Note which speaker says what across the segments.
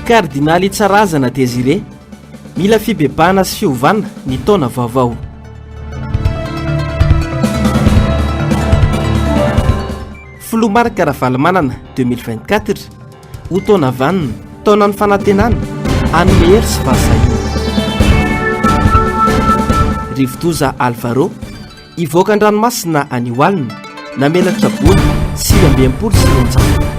Speaker 1: Kardinaly Tsarazana Désiré mila fibebahana sy fiovana ny taona vaovao. Filomarika Ravalomanana 2024 ho taona vanina, taonan'ny fanantenana, hanome hery sy fahasahina. Rivodoza Alvaro ivoaka an-dranomasina anioalina namelatra boly 2020 sy 2020.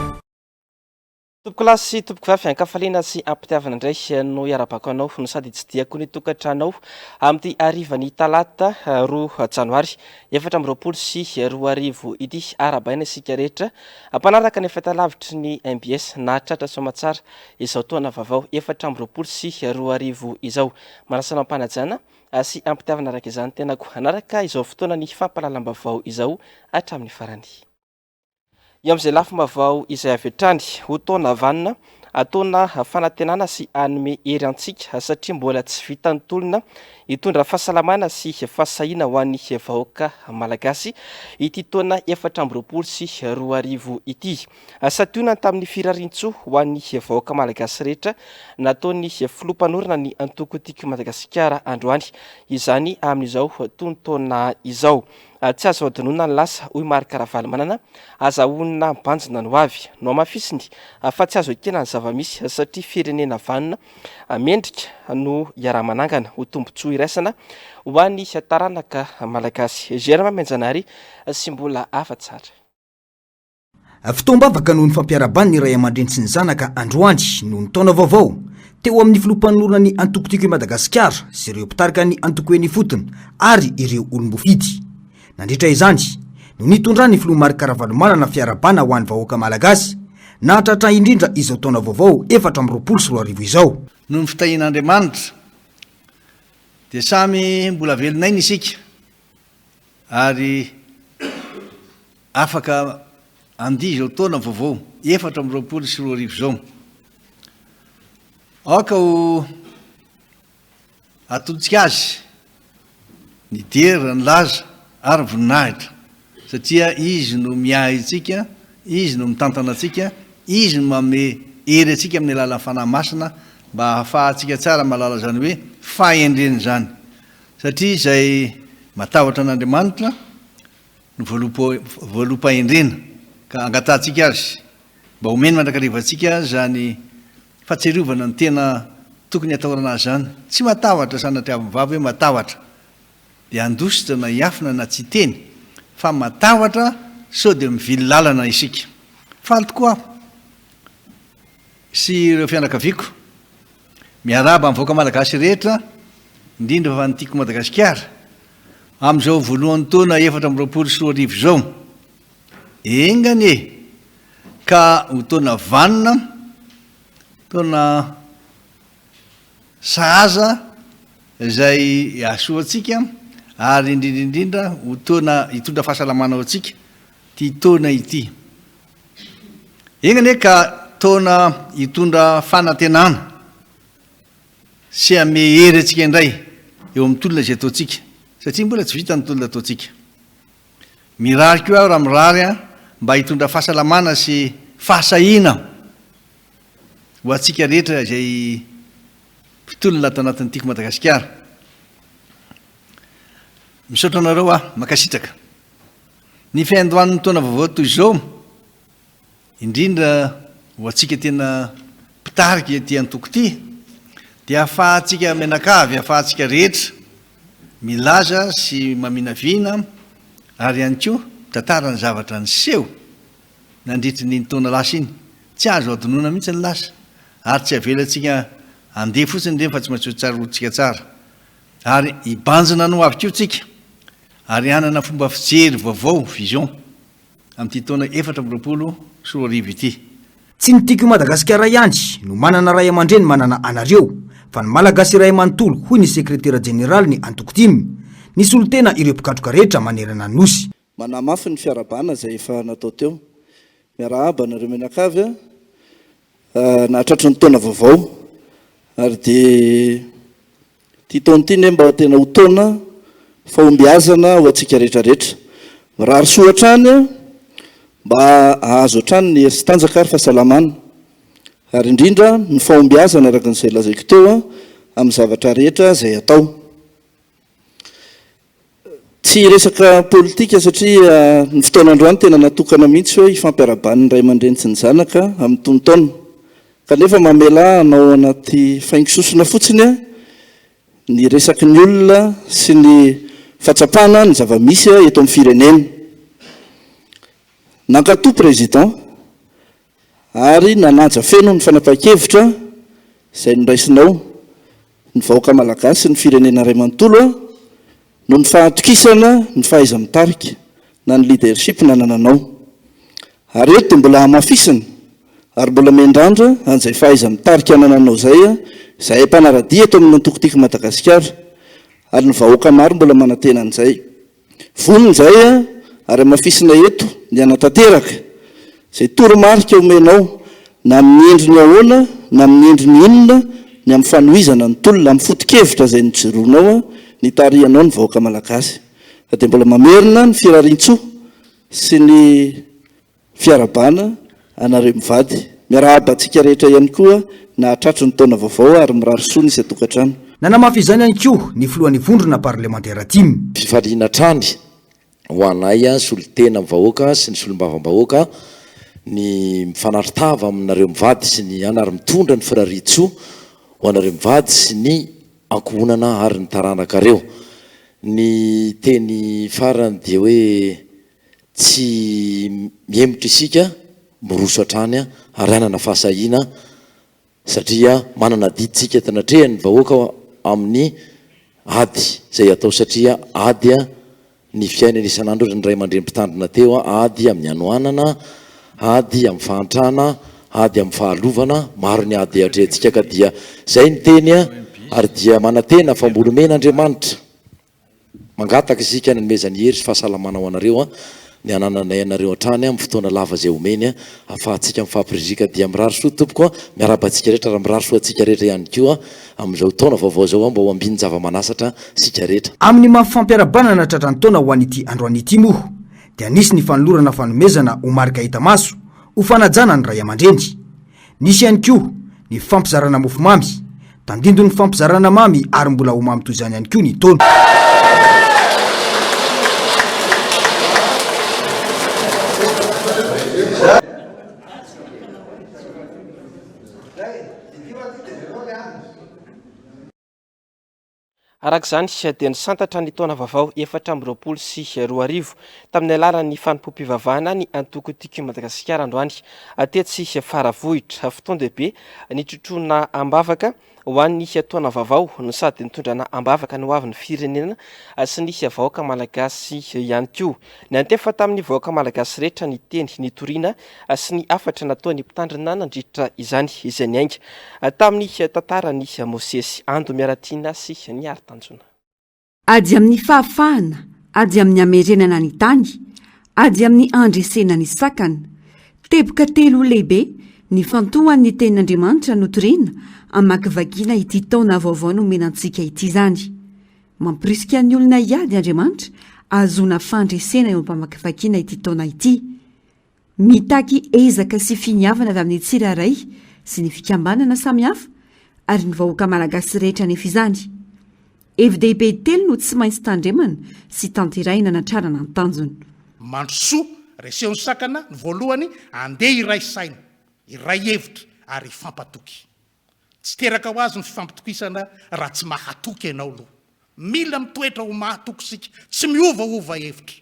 Speaker 1: Tompoko lahy sy tompoko vavy ankafaliana sy ampitiavana indray no iarabako anao no sady tsy diako ny tokantranao amin'ny arivany talata 2 janoary 2020 sy 2020 ity arabaina isika rehetra ampanaraka ny fahitalavitry ny MBS na tratra somatsara izao taona vaovao 2020 sy 2020 izao. Manasana ampanajana sy ampitiavana araka izany tenako anaraka izao fotoana ny fampahalalam-baovao izao hatramin'ny farany. Io amin'izay lafim-baovao izay avy hatrany ho taona vanina, taona fanantenana sy hanome hery antsika satria mbola tsy vitan'ny tolona hitondra fahasalamana sy fahasahina ho an'ny vahoaka malagasy ity taona 2020 sy 2020 ity. Sationa tamin'ny firarian-tsoa ho an'ny vahoaka malagasy rehetra nataon'ny filoham-panorina ny antoko-tiako Madagasikara androany, izany amin'izao taona izao. Tsy azo adinoina ny lasa hoy Marika Ravalomanana azahoana banjina no avy no amafisiny fa tsy azo ekena ny zava-misy satria firenena vanina mendrika no iaramanangana ho tombotsoa iraisana ho an'ny taranaka malagasy. Germain Menjanary sy mbola afa-tsara.
Speaker 2: Fitombavaka noho ny fampiarabany ny ray aman-dreny sy ny zanaka androany noho ny taona vaovao teo amin'ny filoham-panorina ny antoko-tiako Madagasikara sy ireo mpitarika ny antoko-eny fotony ary ireo olom-bofidy. Nandritra izany no nitondra ny filoha Marika Ravalomanana fiarabana ho an'ny vahoaka malagasy nahatratra indrindra izao taona vaovao 2020 sy 2020 izao.
Speaker 3: Noho ny fitahin'Andriamanitra dia samy mbola velonaina isika ary afaka andia izao taona vaovao 2020 sy 2020 izao. Aoka ho atolotsika azy ny dera ny laza ary voninahitra satria izy no miahy itsika, izy no mitantana atsika, izy no manome hery atsika amin'ny alalan'ny fanahy masina mba hahafahantsika tsara malala zany hoe fahendreny zany. Satria izay matahotra an'Andriamanitra no voaloam-pahendrena ka angatantsika azy mba homeny mandrakarivantsika zany fahatsiarovana ny tena tokony atahorana azy zany. Tsy matahotra sanatria avy hoe matahotra dia andositra na hiafina na tsy teny fa matahotra sao dia mivily lalana isika. Faly tokoa sy ireo fianakaviako miaraba amin'ny vahoaka malagasy rehetra indrindra fa ny tiako Madagasikara amin'izao voalohan'ny taona 2020 sy 2020 izao. Engany ka ho taona vanina, taona sahaza izay asoantsika ary indrindrindrindra ho taona hitondra fahasalamana ao antsika ty taona ity. Engany ka taona hitondra fanantenana sy ame hery antsika indray eo amin'ny tolona izay ataontsika satria mbola tsy vita ny tolona ataontsika. Mirary koa aho raha mirary mba hitondra fahasalamana sy fahasahina ho antsika rehetra izay mpitolona ato anatin'ny tiako Madagasikara. Misaotra anareo makasitraka ny fiandohan'ny taona vaovao toy izao indrindra ho antsika tena mpitarika ety antoko ity dia ahafahantsika menakavy, ahafahantsika rehetra milaza sy maminavina ary ihany koa tantara ny zavatra niseho nandritry ny taona lasa iny. Tsy azo adinoina mihitsy ny lasa ary tsy avelantsika andeha fotsiny reny fa tsy maintsy tsara otsika tsara ary hibanjina no avy koa tsika ary hanana fomba fijery vaovao vision amin'ity taona 2020 sy 2020 ity.
Speaker 2: Tsy ny tiako Madagasikara ihany no manana ray aman-dreny manana anareo fa ny malagasy ray amanontolo hoy ny sekretera jeneraly ny antoko-timy nisy olo tena ireo mpikatroka rehetra manerana ny nosy.
Speaker 4: Manamafy ny fiarabana izay efa natao teo miarahaba nareo menakavy nahatratry ny taona vaovao ary dia ty taona ity ne mba tena ho taona fahombiazana ho antsika rehetrarehetra. Mirary soa hatrany mba ahazo hatrany ny hery sy tanjaka ary fahasalamana ary indrindra ny fahombiazana araka n'izay lazaiko teo amin'ny zavatra rehetra izay atao. Tsy resaka politika satria ny fotoanandroany tena natokana mihitsy hoe ifampiaraban'ny ray aman-dreny sy ny zanaka amin'ny tontaona, kanefa mamela anao anaty faingososona fotsiny ny resaky ny olona sy ny fahatsapana ny zava-misy eto amin'ny firenena. Nankatoa président ary nanaja feno ny fanapahan-kevitra izay noraisinao ny vahoaka malagasy sy ny firenena iray manontolo no ny fahatokisana ny fahaiza-mitarika na ny leadership nanananao. Ary eto dia mbola hamafisina ary mbola mendrandra an'izay fahaiza-mitarika nananao izay mpanaradia eto amin'ny antokotiko Madagasikara, ary ny vahoaka maro mbola manantena an'izay. Vonona izay ary hamafisina eto ny anatanteraka izay toromarika omenao na amin'ny endriny ahoana na amin'ny endriny inona ny amin'ny fanohizana ny tolona amin'ny foto-kevitra izay nijoroanao ny tarihanao ny vahoaka malagasy. Dia mbola mamerina ny firarian-tsoa sy ny fiarabana anareo mivady. Miarahaba antsika rehetra ihany koa na hatratro ny taona vaovao ary mirary soa ny isatokantrano.
Speaker 2: Nanamafy izany ihany koa ny filohan'ny vondrona parlementaire timy.
Speaker 5: Fifaliana trany ho anay solitena vahoaka sy ny solombavam-bahoaka ny mifanaritava aminareo mivady sy ny anary mitondra ny firarian-tsoa ho anareo mivady sy ny ankohonana ary ny taranakareo. Ny teny farany dia hoe tsy miemotra isika miroso hatrany ary anana fahasahiana satria manana diditsika tanatrehany ny vahoaka amin'ny ady izay atao, satria ady ny fiainana isan'andro ny ray aman-dreny-mpitandrina teo, ady amin'ny anoanana, ady amin'ny fahantrana, ady amin'ny fahalovana, maro ny ady atrehantsika ka dia izay ny teny ary dia manantena fambolomena-Andriamanitra mangataka isika ny nomezany hery sy fahasalamana ho anareo ny anananay anareo hatrany amin'ny fotoana lava izay omeny ahafahantsika mifampirizika dia mirary soa tompoko miarabantsika rehetra raha mirary soa antsika rehetra ihany koa amin'izao taona vaovao zao mba ho ambiny zava-manasatra sika rehetra. Amin'ny
Speaker 2: mafampiarabanana tratrany taona ho an'ity androany ity moa dia nisy ny fanolorana fanomezana ho marika hita maso ho fanajana ny ray aman-dreny. Nisy ihany koa ny fampizarana mofomamy, tandindo ny fampizarana mamy ary mbola ho mamy toy izany ihany koa ny taona.
Speaker 1: Arak'izany dia nisantatra ny taona vaovao 2024 tamin'ny alalan'ny fanompom-pivavahana ny antokotiko Madagasikara androany tetsy Faravohitra. Fotoan-dehibe ny trotrona ambavaka ho an'ny taona vaovao no sady nitondrana ambavaka ny hoavin'ny firenena sy ny vahoaka malagasy ihany koa. Ny antefa tamin'ny vahoaka malagasy rehetra ny teny ny toriana sy ny afatra nataony mpitandrina nandritra izany izay ny ainga tamin'ny tantara ny Mosesy Ando Miaratina sy ny Aritanjona.
Speaker 6: Ady amin'ny fahafahana, ady amin'ny amerenana ny tany, ady amin'ny andresena ny sakana, teboka telo lehibe ny fantohan'ny tenin'Andriamanitra notoriana amakivakiana ity taona vaovao no menantsika ity zany. Mampirisika ny olona iady Andriamanitra azona fandresena eo ampamakivakiana ity taona ity. Mitaky ezaka sy finiavana avy amin'ny tsiraray sy ny fikambanana samihafa ary ny vahoaka malagasy rehetra nefa izany. Evi-dehibe telo no tsy maintsy tandremana sy tanteraina natrarana ny tanjona.
Speaker 7: Mandrosoa resehony sakana ny voalohany andeha iray saina, iray hevitra ary fampatoky. Tsy teraka ho azy ny fifampitokisana raha tsy mahatoky ianao aloha. Mila mitoetra ho mahatoky sika, tsy miovaova hevitra.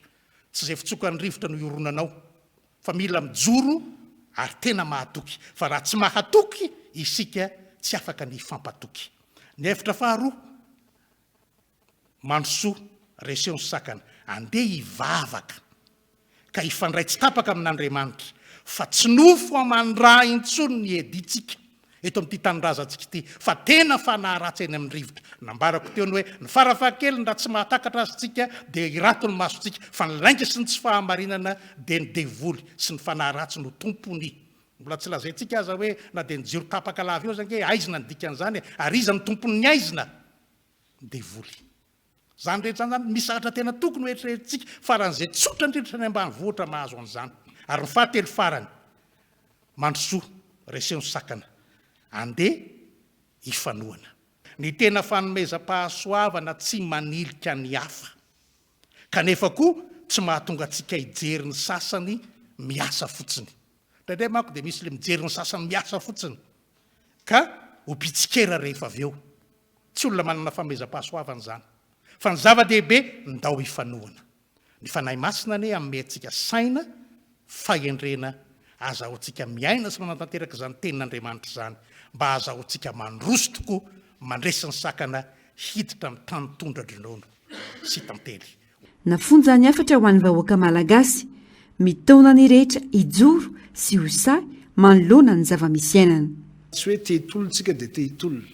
Speaker 7: Tsy izay fitsokan'ny rivotra no ioronanao, fa mila mijoro ary tena mahatoky. Fa raha tsy mahatoky isika tsy afaka ny fampatoky. Ny hevitra faharoa, mandrosoa resehony sakana andeha hivavaka ka hifandray tsy tapaka amin'Andriamanitra, fa tsy nofo amandra intsony ny editsika eto amin'ity tanindrazantsika ity, fa tena fanaharatsy eny amin'ny rivotra. Nambarako teo ny hoe ny farafahakeliny raha tsy mahatakatra azy tsika dia irato ny masontsika, fa ny lainga sy ny tsy fahamarinana dia ny devoly sy ny fanaharatsy no tompony. Mbola tsy lazaintsika aza hoe na dia ny jiro tapaka lava eo zany aizina ny dikan'izany ary iza ny tompony ny aizina ny devoly. Zany rehetra zany misahatra tena tokony hoetreretsika faran'izay tsotra indrindra ny ambany vohitra mahazo an'izany. Ary ny fahatelo farany, mandrosoa resehony sakana andeha ifanoana. Ny tena fanomezam-pahasoavana tsy manilika ny hafa, kanefa koa tsy mahatonga antsika hijery ny sasany miasa fotsiny. Tandray manko dia misy le mijery ny sasany miasa fotsiny ka hopitsikera rehefa avy eo. Tsy olona manana fanomezam-pahasoavana zany, fa ny zava-dehibe ndao ifanoana. Ny fanahy masina ane amin'ny antsika saina fahendrena azahoantsika miaina sy manatanteraka izany tenin'Andriamanitra izany, mba azahoantsika mandroso tokoa mandresy ny sakana hiditra amin'ny tany tondra-dronono sy tantely.
Speaker 6: Nafonja ny afatra ho an'ny vahoaka malagasy, mitaona ny rehetra hijoro sy hosay manoloana ny zava-misy ainana.
Speaker 3: Tsy hoe te hitolontsika dia te hitolona,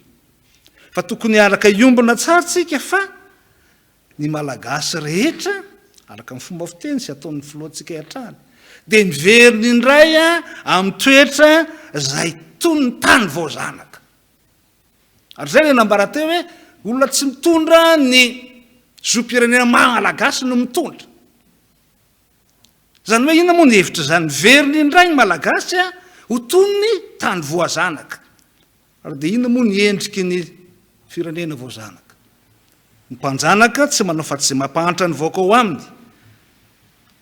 Speaker 3: fa tokony araka iombona tsara tsika fa ny malagasy rehetra araka ny fomba fiteny sy ataon'ny filohantsika hiatrahany dia niveriny indray amin'ny toetra izay tony ny tany vao zanaka. Ary zay le nambara teo hoe olona tsy mitondra ny zom-pirenena malagasy no mitondra. Zany hoe inona moa ny hevitra zany? Niveriny indray ny malagasy ho tony ny tany voazanaka. Ary dia inona moa ny endriky ny firenena voazanaka? Ny mpanjanaka tsy manao fa tsy mampahantra ny vahoaka ao aminy,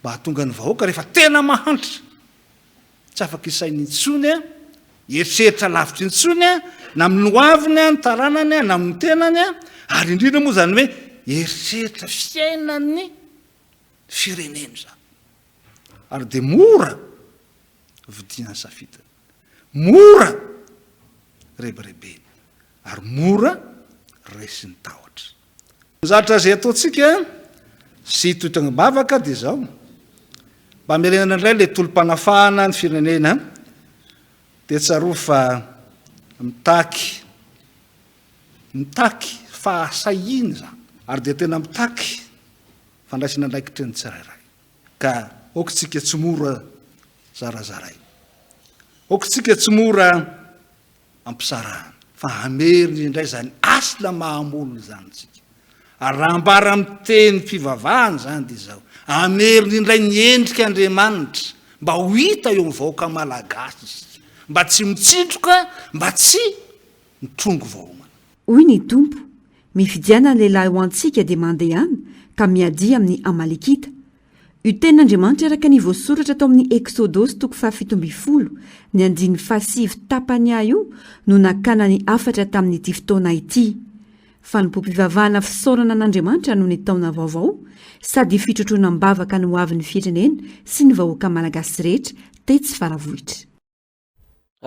Speaker 3: mba hahatonga ny vahoaka rehefa tena mahantra tsy afaka isainy intsony eritreritra lavitra intsony na amin'ny hoaviny ny taranany na amin'ny tenany, ary indrindra moa zany hoe eritreritra fiainany firenena zany. Ary dia mora vidina ny safidiny, mora reberebeny, ary mora resy ny tahotra. Zatra zay ataontsika sy toetrana-bavaka dia zao, mba merenana indray le tolom-panafahana ny firenena dia tsaroa fa mitaky fahasahiana zany, ary dia tena mitaky fandraisana andraikitra ny tsirairay. Ka okotsika tsy mora zarazaray, okotsika tsy mora ampisarahana, fa hameriny indray zany asina mahamolona zany tsika. Ary raha ambara amin'ny teny fivavahana zany dia zao, hameriny indray ny endrika Andriamanitra mba ho hita eo amin'ny vahoaka malagasy, mba tsy mitsintroka, mba tsy mitrongo vahoaka.
Speaker 6: Hoy ny tompo, mifidiana ny lehilahy ho antsika dia mandehana ka miadia amin'ny Amalekita. Io tenin'Andriamanitra araka ny voasoratra atao amin'ny Eksodosy 7:10, ny andiny fahasivy tapany io no nakana ny afatra tamin'ity fotoana ity. Fa ny pompivavahana fisaorana an'Andriamanitra no ny taona vaovao, sady fitrotroana mbavaka ny ho avy ny firenena sy ny vahoaka malagasy rehetra tetsy faravohitra.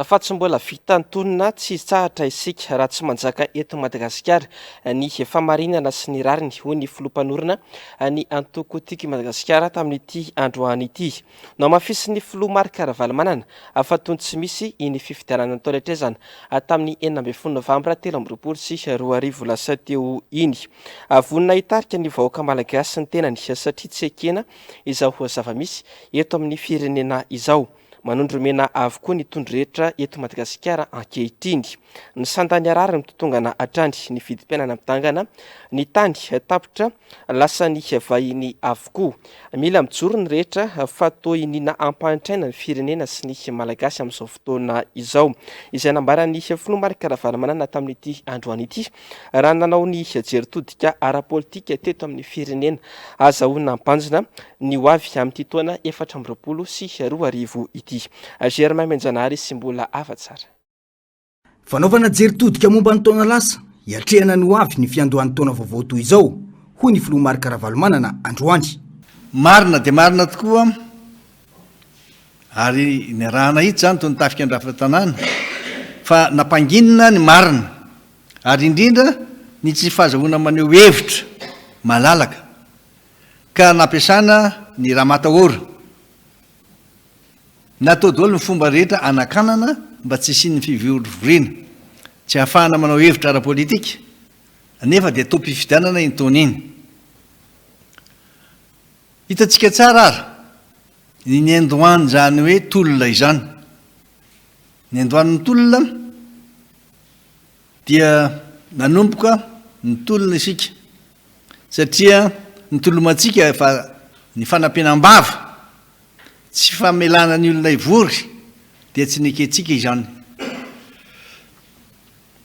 Speaker 1: Fa tsy mbola vitantonina tsy tsahatra isika raha tsy manjaka eto Madagasikara ny famarinana sy ny rariny ho ny filompanorina ny antoko tiky Madagasikara tamin'ity androany ity. No mafisy ny filoha Marc Ravalomanana fa tony tsy misy iny fifidianana tao rehetrezana tamin'ny 9 Novambra 2024 teo iny. Vonina hitarika ny vahoaka malagasy ny tenany satria tsy ekena izao zava-misy eto amin'ny firenena izao. Manondromena avokoa ny tondro rehetra eto Madagasikara ankehitriny. Ny sandany arary ny totongana atrany, ny vidim-piainana mitangana, ny tany tapitra lasa ny vahiny avokoa. Mila mijoro ny rehetra fa toa inina ampantraina ny firenena sy ny malagasy amin'izao fotoana izao. Izay nambarany filoha Marc Ravalomanana tamin'ity androany ity, raha nanao ny jeritodika ara-politika teto amin'ny firenena azahoana ampanjina ny ho avy amin'ity taona 2024 ity. Germain Menjanary sy mbola afa-tsara.
Speaker 2: Fanaovana jeritodika momba ny taona lasa, hiatrehana ny ho avy ny fiandohan'ny taona vaovao toy izao, hoy ny filoha Marc Ravalomanana androany.
Speaker 3: Marina dia marina tokoa, ary ny rahana hita zany toy ny tafika andrafan-tanàna, fa nampanginina ny marina, ary indrindra ny tsy fahazahoana maneho hevitra malalaka, ka nampiasana ny raha matahora. Natao daholo ny fomba rehetra anakanana mba tsy isian'ny fivorovoriana, tsy ahafahana manao hevitra ara-politika, nefa dia atao mpifidianana iny taona iny. Hitantsika tsara ary ny andohany zany hoe tolona izany. Ny andohan'ny tolona dia nanomboka ny tolona isika, satria ny tolomantsika efa ny fanampianam-bava, tsy famelana ny olona ivory dia tsy neketsika izany.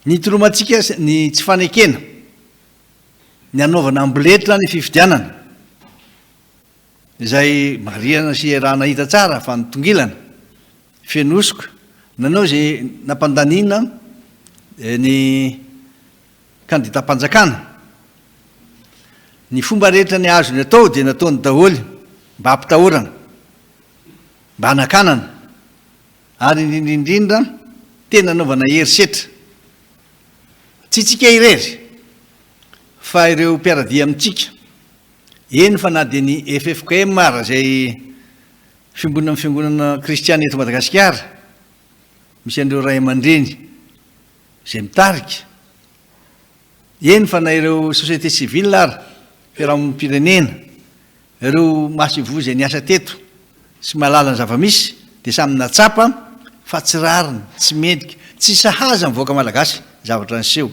Speaker 3: ny toromantsika ny tsy fanekena ny anaovana amboletra ny fifidianana izay mariana sy raha nahita tsara fa nitongilana fenosoka nanao zay nampandanina ny kandidatam-panjakana ny fomba rehetra ny azony atao dia nataony daholy mba hampitahorana mba hanakanana ary indrindrindra tena naovana herisetra tsy tsika irery fa ireo mpiaradia amintsika eny fa na dia ny FFKM mara zay fiangonana fiangonana kristiana eto Madagasikara misy an'ireo ray aman-dreny zay mitarika eny fa na ireo société civile ary fiarahamonimpirenena ireo masivo zay niasa teto sy mahalala ny zava-misy dia samy natsapa fa tsy rariny tsy mendrika tsy sahaza mivoaka malagasy zavatra nyseho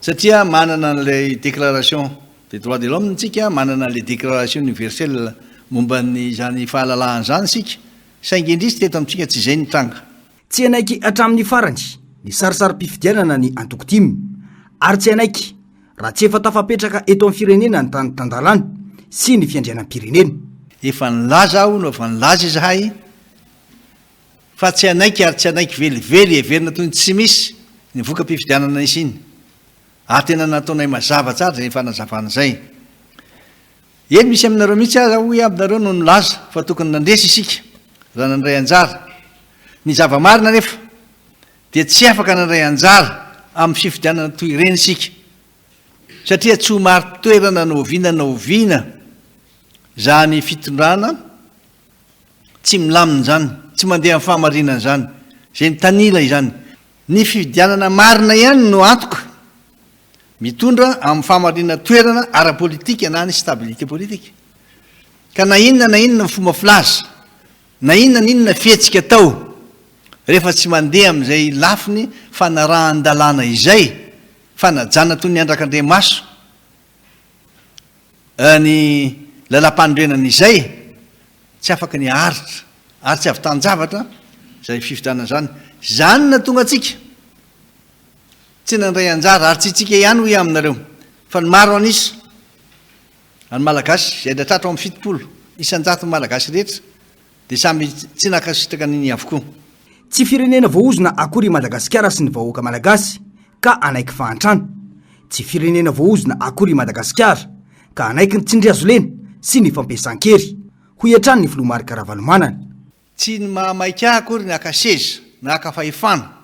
Speaker 3: satria manana n'ilay déclaration des droits de l'homme tsika manana n'ilay déclaration universelle momba ny zany fahalalahana zany sika saingy indrisy teto amintsika tsy izay nitranga
Speaker 2: tsy anaiky hatramin'ny farany ny sarisary-pifidianana ny antokotimy ary tsy anaiky raha tsy efa tafapetraka eto amin'ny firenena ny tany tandalany sy ny fiandrianam-pirenena
Speaker 3: efa nilaza aho no efa nilaza izahay fa tsy anaiky ary tsy anaiky velively everina toy ny tsy misy ny voka-pifidianana isiny ary tena nataonay mazava tsara zay fanazavana zay eny misy aminareo mihitsy aza hoy abinareo no nilaza fa tokony nandresy isika raha nandray anjara ny zava-marina nefa dia tsy afaka nandray anjara amin'ny fifidianana toy ireny isika satria tsy ho maro toerana naoviana zany fitondrana tsy milamina zany tsy mandeha amin'ny fahamarinana zany zay ny tanila izany ny fifidianana marina ihany no antoka mitondra amin'ny fahamarinana toerana ara-politika na ny stabilité politique ka na inona ny fomba filaza na inona fihetsika tao rehefa tsy mandeha amin'izay lafiny fanarahan-dalàna izay fanajana toy ny andrak'Andriamaso ny lalam-pandrenana izay tsy afaka ny aritra ary tsy avy tanjavatra zay fifidianana zany na tonga atsika tsy nandray anjara ary tsy tsika ihany hoy aminareo fa ny maro anisa any malagasy zay tratratra amin'ny fitopolo isan-jato malagasy rehetra dia samy tsy nakasitraka niny avokoa
Speaker 2: tsy firenena voaozona akory Madagasikara sy ny vahoaka malagasy ka anaiky fahantrano tsy firenena voaozona akory Madagasikara ka anaiky ny tsindry azo lena sy ny fampiasan-kery hoy hatrany ny filomarika Ravalomanana
Speaker 3: tsy ny mahamaika akory ny akaseza na akafahefana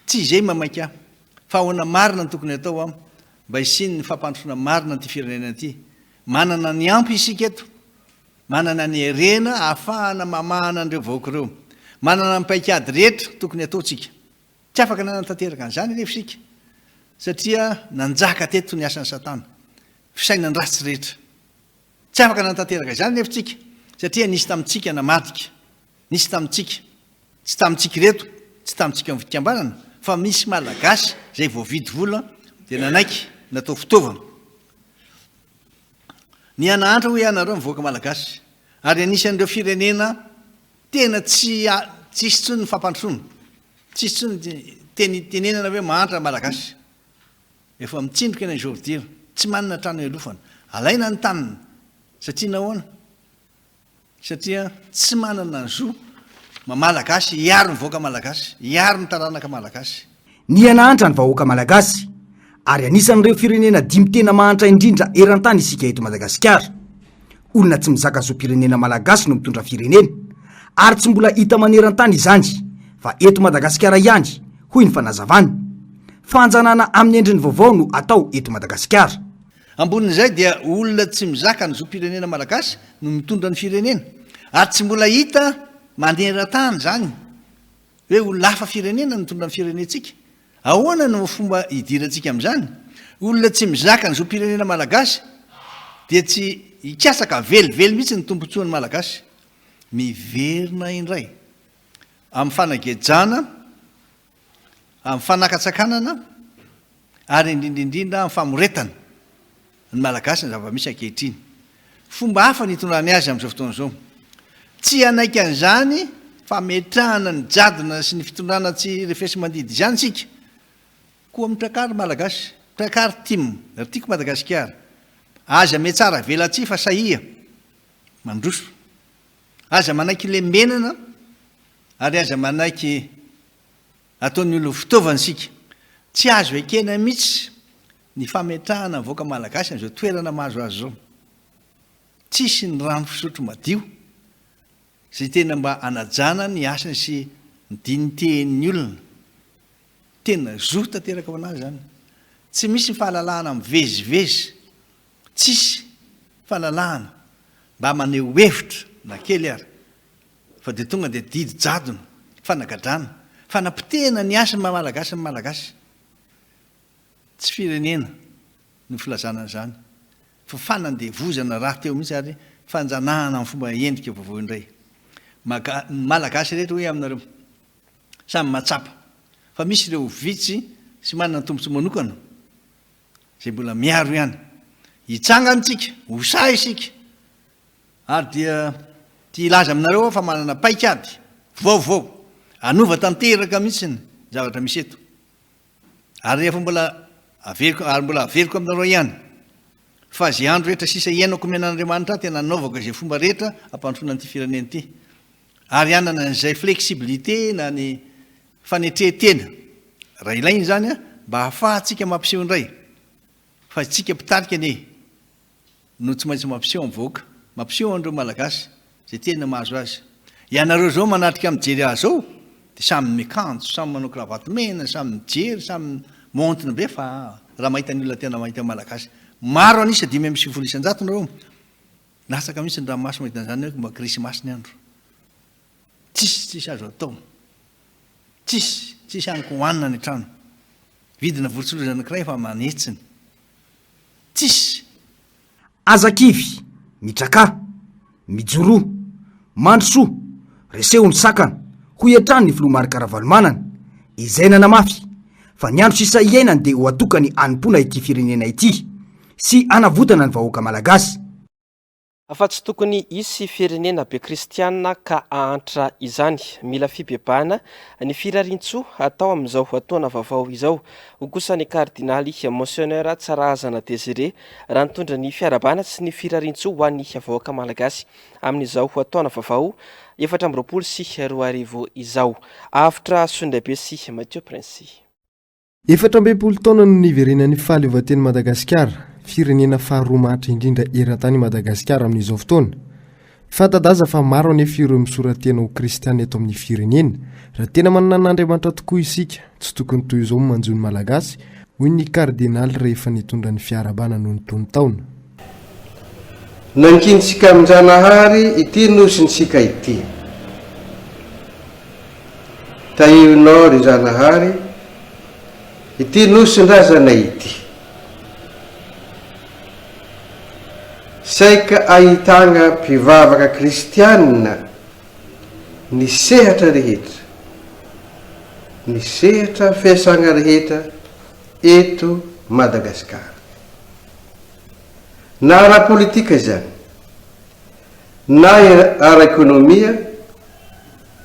Speaker 3: tsy izay mamaika fa ahoana marina ny tokony atao a mba hisiny ny fampandrosoana marina ty firenena ty manana ny ampy isika eto manana ny herena ahafahana mamahana an'ireo vahoaka ireo manana ny paikady rehetra tokony ataotsika tsy afaka nanantanteraka an'izany nefa isika satria nanjaka teto ny asan'ny satana fisainany ratsy rehetra tsy afaka nanantanteraka izany nefa tsika satria nisy tamintsika namadika nisy tamintsika tsy tamintsika reto tsy tamintsika amin'ny fikambanana fa misy malagasy zay voavidy vola dia nanaiky natao fitaovana ny anahantra ho ianareo mivoaka malagasy ary anisan'ireo firenena tena tsisy tsony ny fampandrosoana tsisy tsony tenenana hoe mahantra malagasy efa mitsindroka eny Jordia tsy manana trano elofana alaina ny tanina satria nahoana satria tsy manana ny zo malagasy hiaro ny vahoaka malagasy hiaro ny taranaka malagasy
Speaker 2: ny anahantra ny vahoaka malagasy ary anisan'ireo firenena dimy tena mahantra indrindra eran-tany isika eto Madagasikara olona tsy mizaka zo pirenena malagasy no mitondra firenena ary tsy mbola hita maneran-tany izany fa eto Madagasikara ihany hoy ny fanazavany fanjanana amin'ny endriny vaovao no atao eto Madagasikara
Speaker 3: ambonin'izay dia olona tsy mizaka ny zo pirenena malagasy no mitondra ny firenena ary tsy mbola hita maneran-tany zany hoe olona hafa firenena no mitondra ny firenentsika ahoana no fomba hidirantsika amin'izany olona tsy mizaka ny zo pirenena malagasy dia tsy hikasaka velively mihitsy ny tombontsoany malagasy miverina indray amin'ny fanagejana amin'ny fanakatsakanana ary indrindrindrindra amin'ny famoretana ny malagasy ny zava-misy ankehitriny fomba hafa ny hitondrany azy amin'izao fotoana izao tsy anaiky an'izany fametrahana ny jadona sy ny fitondrana tsy refesy mandidy zany tsika koa mitrakary malagasy mitrakary tim tiako madagasikara aza me tsara velatsy fa sahia mandroso aza manaiky le menana ary aza manaiky ataony olo fitaovany sika tsy azo ekena mihitsy ny fametrahana voaka malagasy an'izao toerana mahazo azy zao tsisy ny rano fisotro madio zay tena mba anajana ny asany sy ny dinite'ny olona tena zo tanteraka ho anazy zany tsy misy fahalalahana mivezivezy tsisy fahalalahana mba maneho hevitra na kely ary fa de tonga de didy jadona fanagadrana fanapitena ny asany malagasy ny malagasy tsy firenena ny filazana zany fa fanandevozana raha teo mihitsy ary fanjanahana amin'ny fomba endrika vaovao indray malagasy rehetra hoe aminareo samy matsapa fa misy ireo vitsy sy manana tombotsy manokana zay mbola miaro ihany hitsanganytsika hosay isika ary dia ty ilaza aminareo fa manana paikady vaovao anova tanteraka mihitsy zavatra misy eto ary rehefa mbola averiko aminareo ihany fa zay andro rehetra sisa iainako menan'Andriamanitra tena anaovako zay fomba rehetra ampandrosoana an'ity firenena ity ary anana n'izay flexibilité na ny fanetrehetena raha ilainy zany a mba hahafahantsika mampiseho indray fa tsika mpitarika ane no tsy maintsy mampiseho mivoaka mampiseho andreo malagasy zay tena mahazo azy ianareo zao manatrika mijery azy zao de samy mikanjo samy manao kravaty mena samy mijery samy montina be fa raha mahita ny olona tena mahita malagasy maro anisa 5 isan-jato nareo nasaka mihitsy ny ranomasy mahita an'izany hoe mba krismasy ny andro tsisy azo atao tsisy anyko hoanina ny trano vidina vorotsiloza anankiray fa manetsiny tsisy
Speaker 2: azakivy mitraka mijoro mandrosoa resehony sakana ho iantrano ny filomarikaravalmanana izay nanamafy fa ny andro sisa iainany de ho atokany animpona ity firenena ity sy anavotana ny vahoaka malagasy
Speaker 1: fa tsy tokony isy firenena be kristianina ka ahantra izany mila fibebahana ny firarintsoa atao amin'izao fotoana vaovao izao ho kosa ny kardinaly monseigneur Tsarazana Désiré raha nitondra ny fiarabana sy ny firarintsoa ho an'ny vahoaka malagasy amin'izao fotoana vaovao 2024 izao avitra Sondrabe sy Mathieu Prince
Speaker 8: 12 taona no niverenan'ny fahaleovan-teny Madagasikara firenena faharoa mahatra indrindra eran-tany Madagasikara amin'izao fotoana fantadaza fa maro anefa ireo misoratena ho kristiana eto amin'ny firenena raha tena manana n'Andriamanitra tokoa isika tsy tokony toy izao manjo ny malagasy hoy ny kardinaly rehefa nitondra ny fiarabana noho ny tony taona
Speaker 9: nankintsika amin'Janahary ity nosontsika ity tahinao ry Janahary ity nosin-drazana ity saika ahitana mpivavaka kristianina ny sehatra rehetra ny sehatra fiasana rehetra eto Madagasikara na ara-politika zany na ara-ekonomia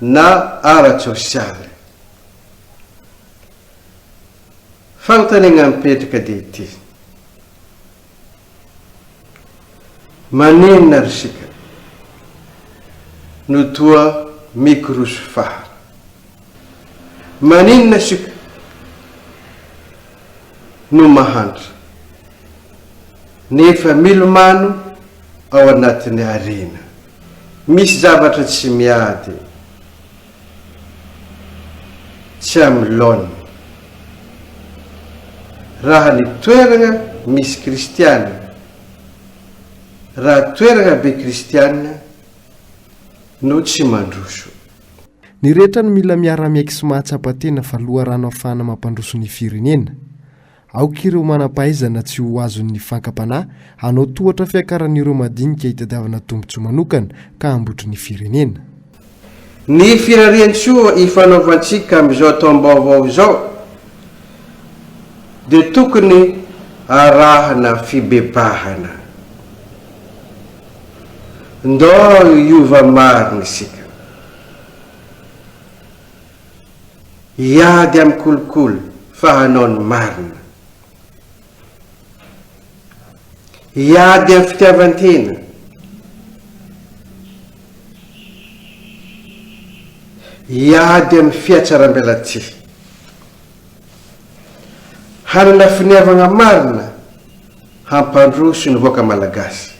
Speaker 9: na ara-tsosialy fanotanena mipetraka de ity manenina risika no toa mikroso faha maninona sika no mahantra nefa milomano ao anatin'ny arena misy zavatra tsy miady tsy amilona raha ny toerana misy kristianina raha toerana be kristianina no tsy mandroso
Speaker 8: ny rehetra ny mila miara-miaiky sy mahatsapa-tena fa loharano ahafahana mampandroso ny firenena aok'ireo manam-pahaizana tsy ho azon'ny fankam-panahy hanao tohatra fiakaran'ireo madinika hitadiavana tombontsoa manokana ka hambotry ny firenena
Speaker 9: ny firarian-tsoa ifanaovantsika amin'izao taom-baovao izao de tokony arahana fibebahana ndao iova marina isika hiady amin'ny kolokolo fa hanao ny marina, hiady amin'ny fitiavan-tena, hiady amin'ny fiatsaram-belatsy, hanana finiavana marina hampandroso ny voaka malagasy,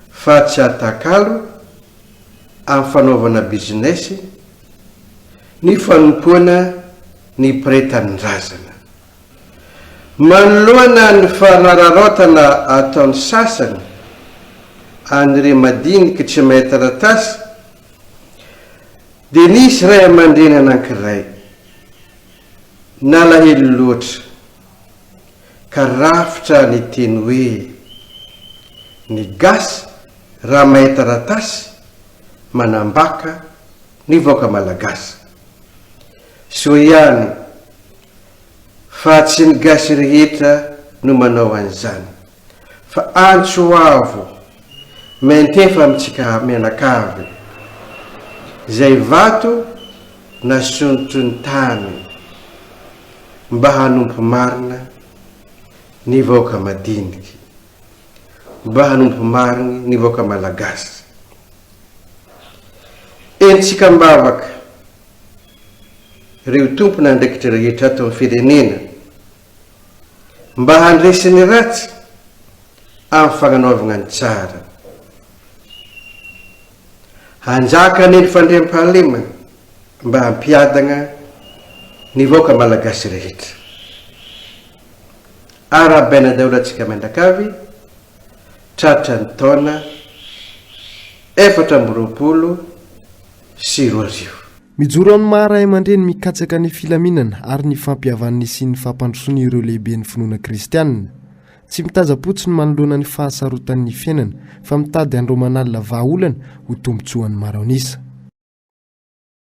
Speaker 9: fa tsy atakalo amin'ny fanaovana bizinesy, ny fanompoana ny piretan'ny razana, manoloana ny fanararaotana ataon'ny sasany anyre madinika tsy mahay taratasy, dia nisy ray aman-dreny anankiray nalahelo loatra ka rafitra ny teny hoe ny gasy raha mahay taratasy manambaka ny vaoaka malagasy. So ihany fa tsy ny gasy rehetra no manao an'izany, fa antso avo mentefa amintsika mianakavy zay vato nasontro ny tany mba hanompo marina ny vaoaka madiniky, mba hanompo marina ny vaoaka malagasy. Entsika mbavaka reo tompona andraikitra rehetra ato amin'ny firenena mba handresiny ratsy amin'ny fagnanaovana ny tsara, hanjaka ny fandriam-pahalemana mba hampiadana ny vaoaka malagasy rehetra. Arabaina daholo antsika mandrakavy, tratra ny taona 2024.
Speaker 8: mijoro amin'ny maharay aman-dreny mikatsaka ny filaminana ary ny fampihavan'ny sy ny fampandrosoana ireo lehibe ny finoana kristianina, tsy mitaza-potsiny manoloana ny fahasarotan'ny fiainana fa mitady andromanalina vahaolana ho tombotsoan'ny maraonisa.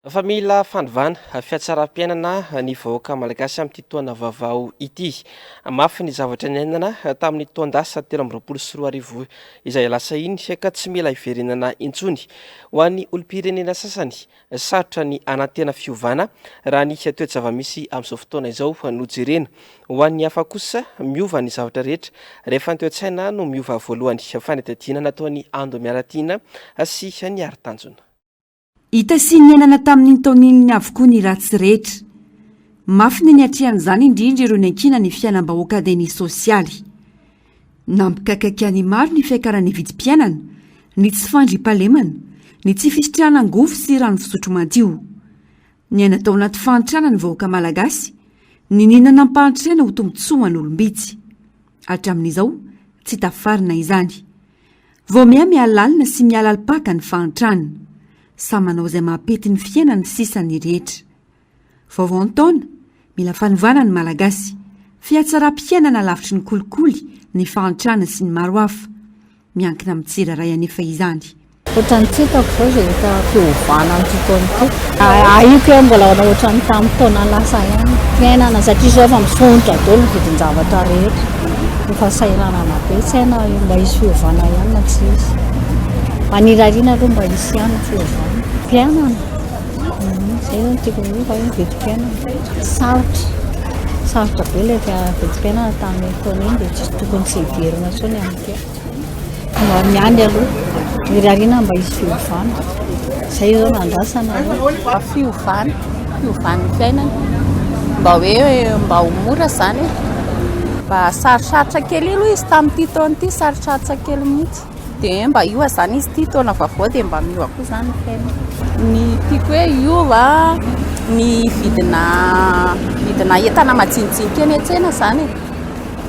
Speaker 1: Fa mila fandovana fiatsaram-piainana ny vahoaka malagasy amin'ny toana vaovao ity. Mafy ny zavatra niainana tamin'ny taon-dasa 2024 izay lasa iny ka tsy mila hiverenana intsony. Ho an'ny olom-pirenena sasany sarotra ny anantena fiovana raha ny toe-java-misy amin'izao fotoana izao no jerena. Ho an'ny hafa kosa miova ny zavatra rehetra rehefa ny toe-tsaina no miova voalohany, fanadihadiana nataon'ny ando miaratiana sy ny ari-tanjona.
Speaker 6: Hita sy ny enana tamin'ny taoniny avokoa ny ratsy rehetra. Mafy ny atrehan'izany indrindra ireo ny ankina ny fiainam-bahoaka deny sosialy. Nampikakaka ny maro ny fiakaran'ny vidim-piainana, ny tsy fandriam-pahalemana, ny tsy fisitrahana angofo sy rano fisotro madio. Ny aina tao anaty fantrana ny vahoaka malagasy, ny ninana ampantrena ho tombotsoa ny olombitsy. Hatramin'izao tsy tafarina izany. Vao mialalina sy mialalpaka ny fantrana. Sa manao izay mampety ny fiainany sisany rehetra. Vaovao ny taona, mila fanovana ny malagasy, fiatsaram-piainana lavitry ny kolikoly, ny fantrana sy ny maro hafa, miankina amin'ny tsiraray anefa izany.
Speaker 10: Ohatrany tsitako zao zay hita fiovana amin'ity taona ity. Aiko hoe mbola ohatrany tamin'ny taona lasa ihany fiainana satria zao efa misontra daholo ny vidin-javatra rehetra. Efa sairanana be tsy haina mba hisy fiovana ihany na tsy izy. Manirariana aloha mba hisy ihany fiovana. Piainana. Zay zao tiako hoe fa hoe vidim-piainana. Sarotra be ilay vidim-piainana tamin'ny taona iny dia tsisy tokony tsy hiverina intsony amin'ity. Mba miandry aloha, mirariana mba hisy fiovana. Zay zao nandrasana aloha.
Speaker 11: Fiovana ny fiainana. Mba hoe mba ho mora izany. Mba sarosarotra kely aloha izy tamin'ity taona ity, sarosarotra kely mihitsy. Dia mba iova izany izy ity taona vaovao dia mba miova koa izany ny fiainana. Ny tiako hoe iova ny vidina entana majinijinika eny an-tsena izany.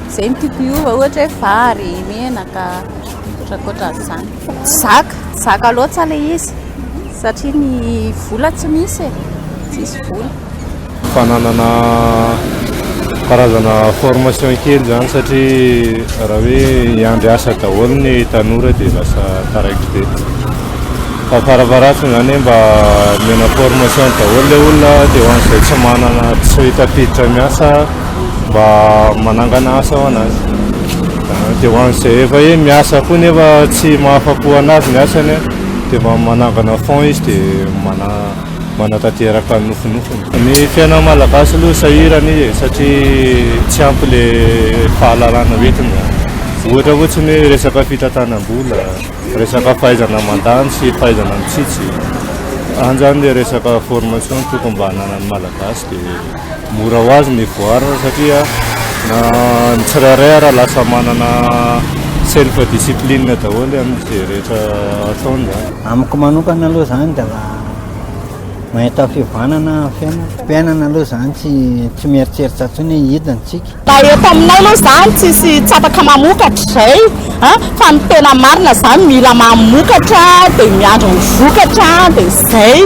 Speaker 11: Izay no tiako iova, ohatra hoe vary, menaka, ohatrakohatran'izany. Zaka loatra ilay izy satria ny vola tsy misy tsisy vola.
Speaker 12: Fananana karazana formation kely zany satria raha hoe hiandry asa daholo ny tanora dia lasa taraiky be. Fa farafaratsiny zany mba mena formation daholo ilay olona dia ho an'izay tsy manana, tsy hitafiditra miasa mba manangana asa ho anazy. Dia ho an'izay efa hoe miasa koa nefa tsy mahafapo anazy ny asany dia mba manangana fond izy dia manatanteraka ny nofinofiny. Ny fiainana malagasy aloha sahirany satria tsy ampy le fahalalana hoentina. Ohatra ohatsiny hoe resaka fitantanam-bola, resaka fahaizana mandany sy fahaizana mitsitsy. Anjany le resaka formation tokony mba hananany malagasy dia mora ho azy ny voarina satria na ny tsirairay ara lasa manana self discipline daholo amin'izay rehetra ataony zany.
Speaker 13: Amiko manokana aloha zany dia mahita fivanana fiainana aloha zany tsy mieritseritra tsony hidintsika.
Speaker 11: Raha eto aminay aloha zany tsisy tsapaka mamokatra izay fa ny tena marina zany mila mamokatra dia miandro mivokatra dia izay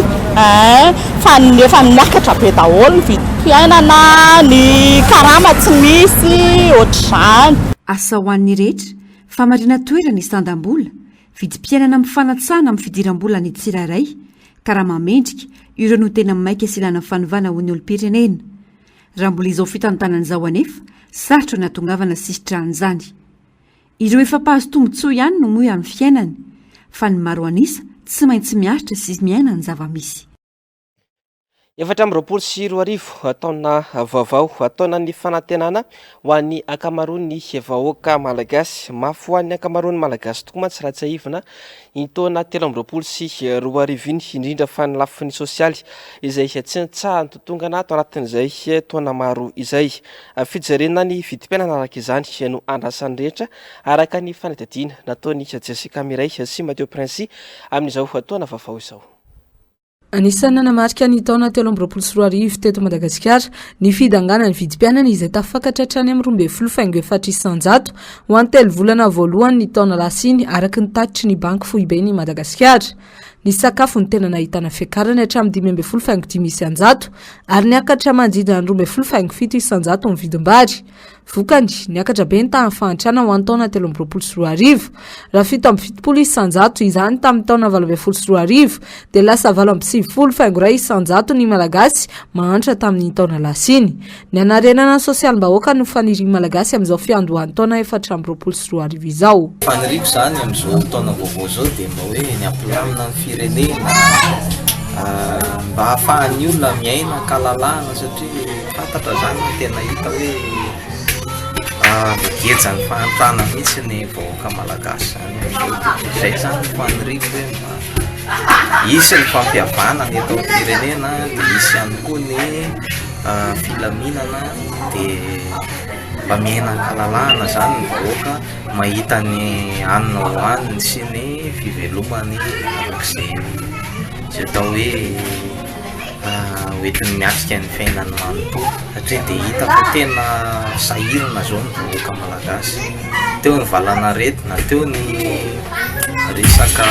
Speaker 11: fa efa miakatra be daholo ny vidim-piainana, ny karama tsy misy ohatr'izany.
Speaker 6: Asa ho an'ny rehetra famarina toerana isandam-bola, vidim-piainana mifanatsana amin'ny fidiram-bola ny tsirairay, karama mendrika ireo no tena maika silana fanovana ho ny olo-pirenena. Raha mbola izao fitantanan'izao anefa sarotra ny atongavana sisitrahan'izany. Ireo efa mpahazo tombotsoa ihany no moy amin'ny fiainany, fa ny maro anisa tsy maintsy miaritra sy miaina ny zava-misy.
Speaker 1: 424 taona vaovao ataona ny fanantenana ho an'ny akamaroan'ny vahoaka malagasy. Mafy ho an'ny akamaroan'ny malagasy tokoa mantsy raha tsy ahivana ny taona 424 indrindra fa ny lafiny sosialy izay tsy nitsahany totongana ato anatin'izay taona maro izay. Fijerena ny vidim-piainana araka izany no andrasan'ny rehetra araka ny fanadihadiana nataony Jessica Miray sy Matteo Prince amin'izao taona vaovao izao.
Speaker 14: Anisany nanamarika ny taona 424 teto Madagasikara ny fidangana ny vidim-piainana izay tafakatra hatrany amin'ny 24,400 ho an'ny telo volana voalohany ny taona lasiny araka ny tatitry ny banky foibe ny Madagasikara. Ny sakafo ny tena nahitana fiakarany hatramin'ny 12,500 ary niakatra manodidina ny 12,700 ny vidim-bary. Vokany niakatra be ny tahan'ny fahantrana ho an'ny taona 424 raha fito amby fitopolo isanjato izany tamin'ny taona 2024 dia lasa 7,100 ny malagasy mahantra tamin'ny taona lasiny. Ny anarenana sosialim-bahoaka no faniriany malagasy amin'izao fiandohan'ny taona 424 izao.
Speaker 15: Faniriako zany amin'izao taona vaovao zao dia mba hoe ny ampilamina ny firenena mba hahafahan'ny olona miaina kalalana satria fantatra zany tena hita hoe geja ny fahantrana mihitsy ny vahoaka malagasy zay zany faniriako hoe isy ny fampihavana ny eto firenena dia isy ihany koa ny filaminana dia mba miaina kalalana zany ny vahoaka mahita ny anina hoaniny sy ny fivelomany arak'izay zay atao hoe hoentiny miatrika ny fiainany manontolo satria dia hita fa tena sahirana zao ny vahoaka malagasy. Teo ny valana retina, teo ny resaka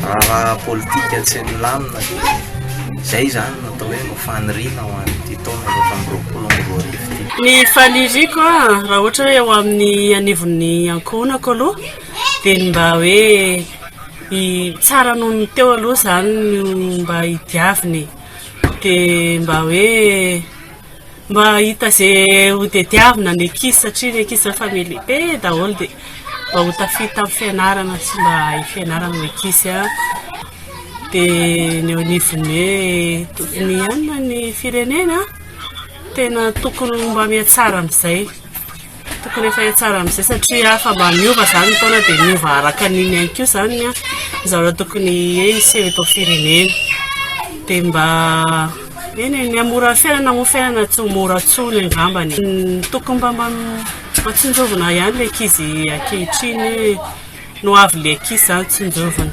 Speaker 15: raha politika tsy milamina zay zany natao hoe faniriana ho an'ity taona 424.
Speaker 16: Ny faniriako raha ohatra hoe eo amin'ny anivon'ny ankohonako aloha dia mba hoe tsara noho ny teo aloha zany mba hidiaviny dia mba hoe mba hita zay ho tediavina ny ankizy satria ny ankizy efa lehibe daholo dia mba ho tafita amin'ny fianarana sy mba hifianarana ny ankizy dia ny eo anivony hoe tokony ihany ny firenena tena tokony mba mihatsara amin'izay tokony efa hiatsara amin'izay satria fa mba miova zany ny taona dia miova araka n'iny ihany koa zany zavatra tokony hiseho eto firenena dia mba ny amora fiainana mo fiainana tsy mora tsony angambany tokony mba tsinjovina ihany le ankizy ankehitriny no avy le ankizy zany tsinjovina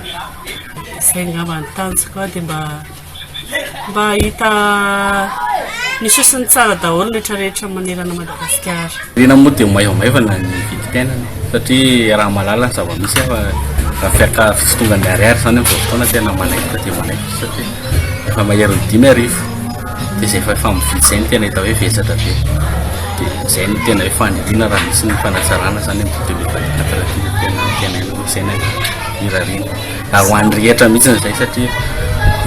Speaker 16: izay ngamba ny tanjaka dia mba hita ny sosiny tsara daholo rehetrarehetra manerana Madagasikara.
Speaker 17: Rina moa dia maivamaivana ny vidim-piainana satria raha malala ny zava-misy raha fiaka fitonga ny ariary zany amin'izao fotoana tena manaikitra dia manaikitra satria efa mahery ny 5 arivo dia izay efa mividy izay ny tena hita hoe vesatra be dia izay ny tena hoe faniriana raha misy ny fanatsarana zany amin'ny 2024 tena izay ny rarina ary ho an'ny rehetra mihitsy izay satria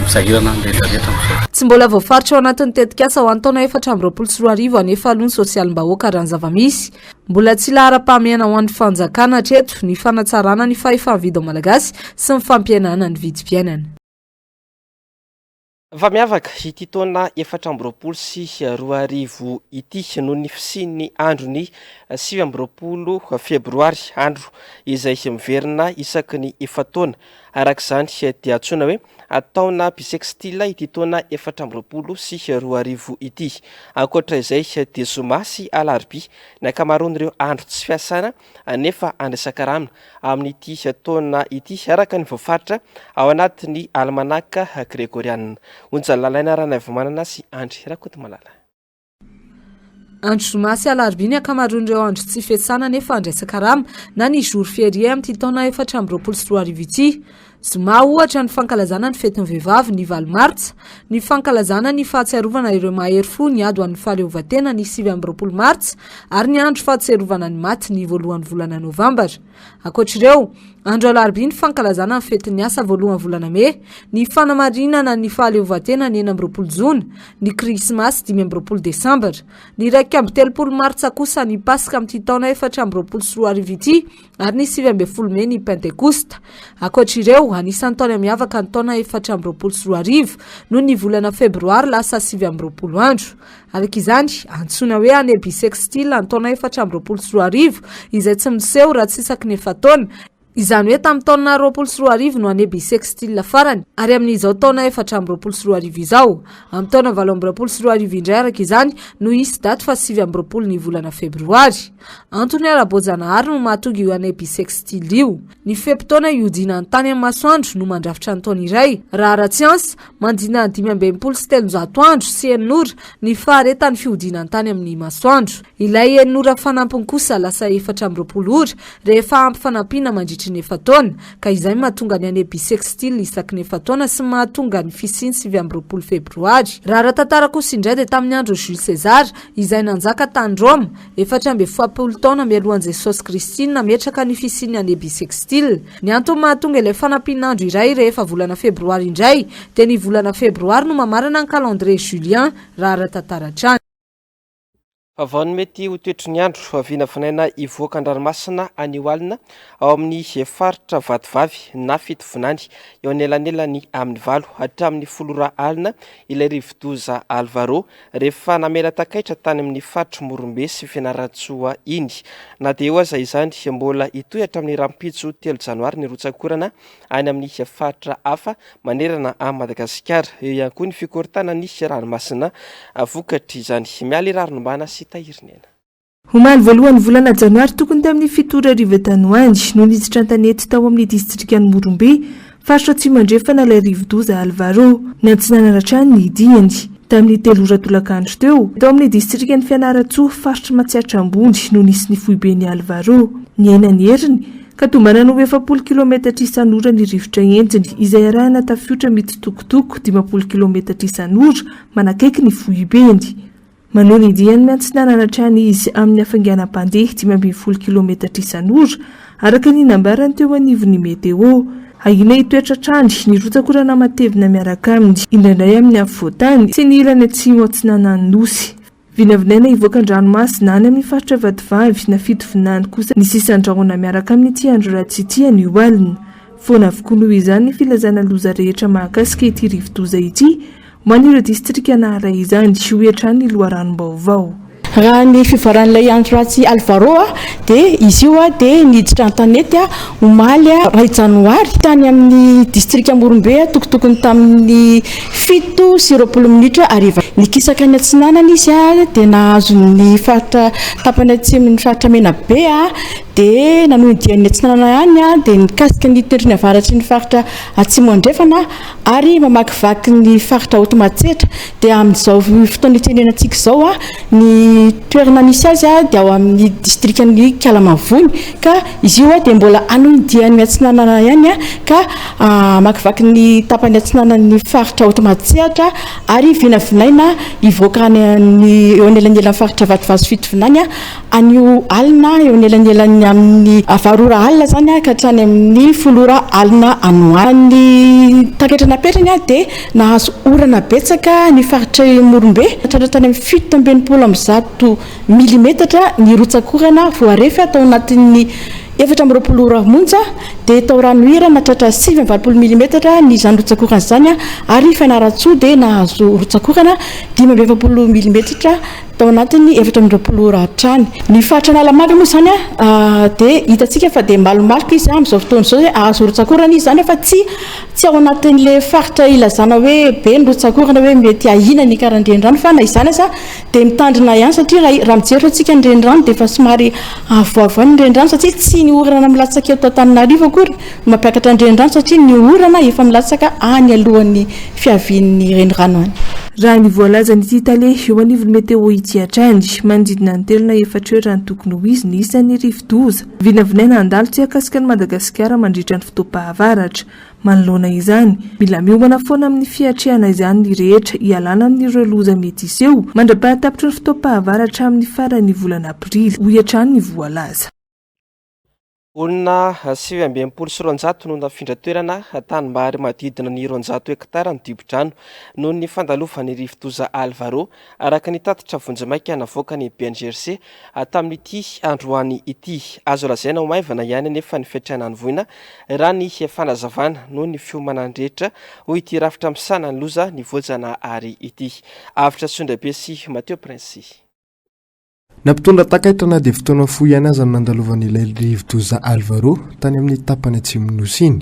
Speaker 17: misahirana ny rehetrarehetra amin'izao.
Speaker 14: Tsy mbola voafaritra ao anatin'ny tetikasa ho an'ny taona 424 anefa aloha ny sosialim-bahoaka raha ny zava-misy mbola tsy lahara-pahamehana ho an'ny fanjakana hatreto ny fanatsarana ny fahefa-mividy ao malagasy sy ny fampiainana ny vidim-piainana.
Speaker 1: fa miavaka ity taona 420 sy 20 ity noho ny fisian'ny andro ny 7 febroary andro izay miverina isaky ny efataona arak'izany dia antsoina hoe ataona bisextile ity taona 420 sy 20 ity. Ankoatra izay dia zoma sy alarobia ny ankamaroan'ireo andro tsy fiasana nefa andrasakarama amin'ity taona ity araka ny voafaritra ao anatin'ny almanaka gregoriana. Onjalalaina ranaivomanana sy andry rakoto malala.
Speaker 14: Andro zoma sy alarobia ny ankamaroan'ireo andro tsy fiasana nefa andrasakarama na ny jour férié amin'ity taona 420 sy 20 ity. Zoma ohatra ny fankalazana ny fetin'ny vehivavy ny valo martsa, ny fankalazana ny fahatsiarovana ireo mahery fo ny ady ho an'ny fahaleovantena ny 7 martsa ary ny andro fahatsiarovana ny maty ny voalohan'ny volana novambra. Ankoatr'ireo, andro alarobia ny fankalazana ny fetin'ny asa voalohan'ny volana May, ny fanamarinana ny fahaleovantena ny 9 jona, ny krismasy 15 desambra, ny 13 martsa kosa ny pasika amin'ity taona 420 sy 20 ity ary ny 15 May ny pentekosta. Ankoatr'ireo, anisan'ny taona miavaka ny taona 420 sy 20 noho ny volana febroary lasa 7 andro. Arak'izany, antsoina hoe année bissextile ny taona 420 sy 20 izay tsy miseho raha tsy isaky ny efataona. Izany hoe tamin'ny taona 20 sy 20 no année bissextile farany ary amin'izao taona 420 sy 20 izao. Amin'ny taona 20 sy 20 indray arak'izany no isy daty fa 7 ny volana febroary. Antony ara-boajanahary no mahatonga io année bissextile io. Ny fepitaona iodina ny tany amin'ny masoandro no mandrafitra ny taona iray. Raha ara-tsiansa, mandina 5 sy 300 andro sy 900 ny faharetany fiodina ny tany amin'ny masoandro. Ilay 900 fanampiny kosa lasa 420 ora rehefa ampy fanampiana mandritra ny efataona, ka izay mahatonga ny année bissextile isaky ny efataona sy mahatonga ny fisiany 7 febroary. Raha ara-tantara kosa indray dia tamin'ny andro Jules César izay nanjaka tany Rome 470 taona mialohan'i Jesosy Kristy nametraka ny fisiany année bissextile. Ny antony mahatonga ilay fanampin'andro iray rehefa volana febroary indray dia ny volana febroary no mamarana ny calendrier julien raha ara-tantara trany.
Speaker 1: Vao ny mety ho toetry ny andro vinavinaina ivoaka an-dranomasina anioalina ao amin'ny faritra vadivavy na fitovinany eo anelanelany amin'ny 7 hatramin'ny 10 alina ilay rivodoza Alvaro rehefa namela takaitra tany amin'ny faritra Morombe sy Fianarantsoa iny. Na dia eo aza izany mbola itoy hatramin'ny rampitso 3 janoary ny rotsakorana any amin'ny faritra hafa manerana a Madagasikara. Eo ihany koa ny fikoritana ny ranomasina vokatry izany. Miala ranombana sy tahirinena.
Speaker 18: Omaly voalohany volana janoary tokony tamin'ny 7 arivo tanoandy no niditra an-tanety tao amin'ny distrikan'ny Morombe faritra tsy mandrefana ilay rivodoza Alvaro natsinana ratrany ny diany. Tamin'ny 3 ora tolakandro teo tao amin'ny distrikan'ny Fianarantsoa faritra Matsiatra Ambony no nisy ny foibeny Alvaro. Ny ainany heriny ka tombana no 70 kilometatra isan'ora ny rivotra enjiny izay arahana tafiotra mitokotoko 50 kilometatra isan'ora manakaiky ny foibeny. Manohy ny diany miantsinana hatrany izy amin'ny hafainganam-pandeha 15 kilometatra isan'ora araka ny nambarany teo anivon'ny meteo. Ahina itoetra trandry ny rotsakorana matevina miaraka aminy indraindray amin'ny afovoantany sy ny ilany atsimo atsinana ny nosy. Vinavinaina ivoaka an-dranomasina any amin'ny faritra vadivavy na fitovinany kosa ny sisan-drahona miaraka amin'ny ity andro ratsy ity anioalina. Foana avokoa noho izany ny filazana loza rehetra mahakasika ity rivodoza ity manireo distrika na ray izany hoetrany ny loharanom-baovao.
Speaker 19: Raha ny fivaran'ilay andro ratsy Alvaro dia izy io dia niditra an-tanety omaly 2 janoary tany amin'ny distrika Morombe tokotokony tamin'ny 7 sy 20 minitra ariva. Ny kisaka ny atsinanana izy dia nahazo ny faritra tapany atsimon'ny faritra Menabe dia nanohy ny dian'ny atsinanana ihany dia nikasika ny toetrany avaratsy ny faritra atsimo andrefana ary mamakivaky ny faritra Otomatsetra dia amin'izao fotoana itenenantsika izao ny toerana misy azy dia ao amin'ny distrikan'ny Kalamavony ka izy io dia mbola anohy ny dian'ny atsinanana ihany ka makivaky ny tapany atsinanan'ny faritra Otomatsetra ary vinavinaina ivoaka ny eo anelanelany faritra Vadivavy fitovinany anio alina eo anelanelany amin'ny 9 alina zany ka hatrany amin'ny 10 alina anoany. Taketra napetrany dia nahazo orana betsaka ny faritra Morombe hatratra tany amin'ny 7 milimetatra ny rotsakorana voarefy atao anatin'ny 4 ora monja dia tao ranohirana tratra 7 milimetatra ny izany rotsakorana izany ary fianaratsoa dia nahazo rotsakorana 5 milimetatra tao anatiny 420 rahatrany. Ny fahatrana alamanga moa izany dia hitantsika fa dia malomalika izy amin'izao fotoana izao hoe ahazo rotsakorana izy izany fa tsy ao anatin'ilay faritra ilazana hoe be ny rotsakorana hoe mety ahina ny karaha ny renirano fa na izany aza dia mitandrina ihany satria raha mijery antsika ny renirano dia efa somary avoavo ny renirano satria tsy ny orana milatsaka eto Antananarivo akory mampiakatra ny renirano satria ny orana efa milatsaka any alohan'ny fiavian'ny renirano any.
Speaker 18: Raha ny voalaza ny Italia eo anivon'ny meteo Itiatrandy manodidina ny 3 raha ny tokony ho izy ny isan'ny rivo-doza. Vinavinaina andalo tsy akasika ny Madagasikara mandritra ny fotoam-pahavaratra. Manoloana izany, mila miomana foana amin'ny fiatrehana izany ny rehetra hialana amin'ireo loza mety iseho mandra-pahatapitra ny fotoam-pahavaratra amin'ny faran'ny volana Aprily. Ho hiatrany ny voalaza.
Speaker 1: Olona 720 no nafindra toerana tanimbary madidina ny 200 hektara ny dibo-drano noho ny fandalovan'ny rivo-doza Alvaro araka ny tatitra vonjemaika navoaka ny BNGRC tamin'ity androany ity. Azo lazaina ho maivana ihany nefa ny fiatrehana ny voina raha ny fanazavana noho ny fiomanandrehetra ho ity rafitra misana ny loza ny voajana ary ity. Avitra Sondrabe sy Mateo Prince.
Speaker 8: Nampitondra takaitrana dia fotoana fohy ihany aza no nandalovan'ilay rivo-doza Alvaro tany amin'ny tapany atsimo nosy iny.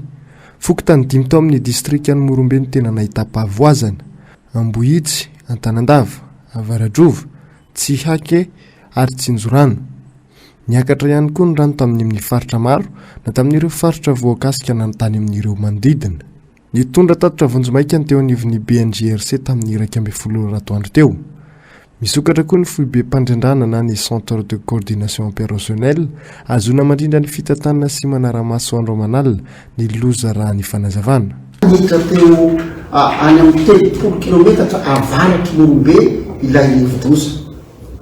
Speaker 8: Fokontany 5 tao amin'ny distrikan'ny Morombe no tena nahita pahavoazana. Ambohitsy, Antanandava, Avaradrova, Tsihake ary Tsinjorano. Niakatra ihany koa ny rano tamin'ny amin'ny faritra maro na tamin'ireo faritra voakasika na tany amin'ireo manodidina. Nitondra tatitra vonjemaika ny teo anivon'ny BNGRC tamin'ny 12 ratoandro teo. Misokatra koa ny foibe mpandrindrana na ny Centre de Coordination Opérationnelle azona mandrindra ny fitantanana sy manara-maso andro aman'alina ny loza raha ny fanazavana.
Speaker 20: Niditra teo any amin'ny 30 kilometatra avaratry Morombe ilay rivo-doza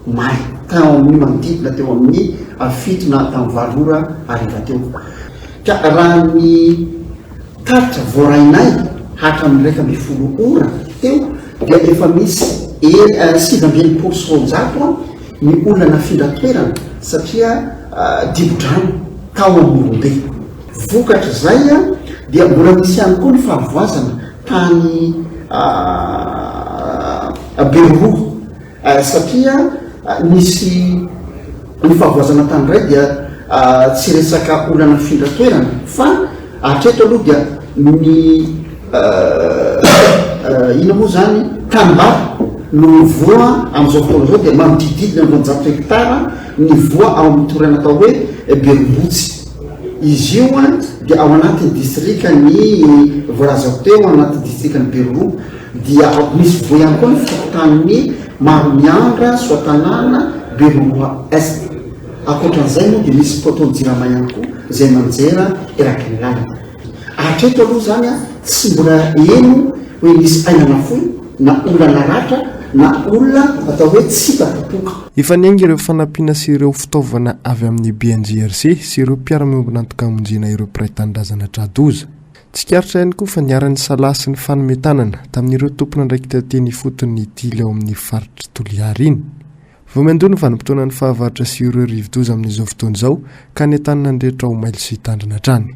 Speaker 20: maly tao amin'ny manodidina teo amin'ny 7 na tamin'ny 8 ora hariva teo. Ka raha ny tatitra voarainay hatramin'ny 20 ora teo dia efa misy 7% ny olona nafindra toerana satria dibo-drano tao amin'ny Morombe. Vokatra izay dia mbola misy ihany koa ny fahavoazana tany Beroro satria misy ny fahavoazana tany iray dia tsy resaka olona nafindra toerana fa hatreto aloha dia ny ino moa zany tanimbary no voa amin'izao fotoana izao dia manodididina 200 hektara ny voa ao amin'ny torana atao hoe Berombotsy. Izy io dia ao anatin'ny distrikany voalazako teo ao anatin'ny distrikany Beroro dia misy voa ihany koa ny fokontany Maromiandra, Soatanana, Beroro Est. Ankoatran'izay moa dia misy Potonjirama ihany koa izay manjera eraky ny lalana. Hatreto aloha zany tsy mbola eno hoe misy ainana fohy na olana ratra na olona atao hoe tsy tapopoka.
Speaker 8: Efa niainga ireo fanampiana sy ireo fitaovana avy amin'ny BNGRC sy ireo mpiara-miombina antokamonjina ireo mpiray tanindrazana tradoza. Tsikaritra ihany koa fa niara-ny Salah sy ny fanometanana tamin'ireo tompona ndraiky tateny fotony tily ao amin'ny faritra Toliary iny. Vao miandoha ny vanim-potoana ny fahavaratra sy ireo rivo-doza amin'izao fotoana izao ka ny tanana andrehitra ho mailo sy tandrina trany.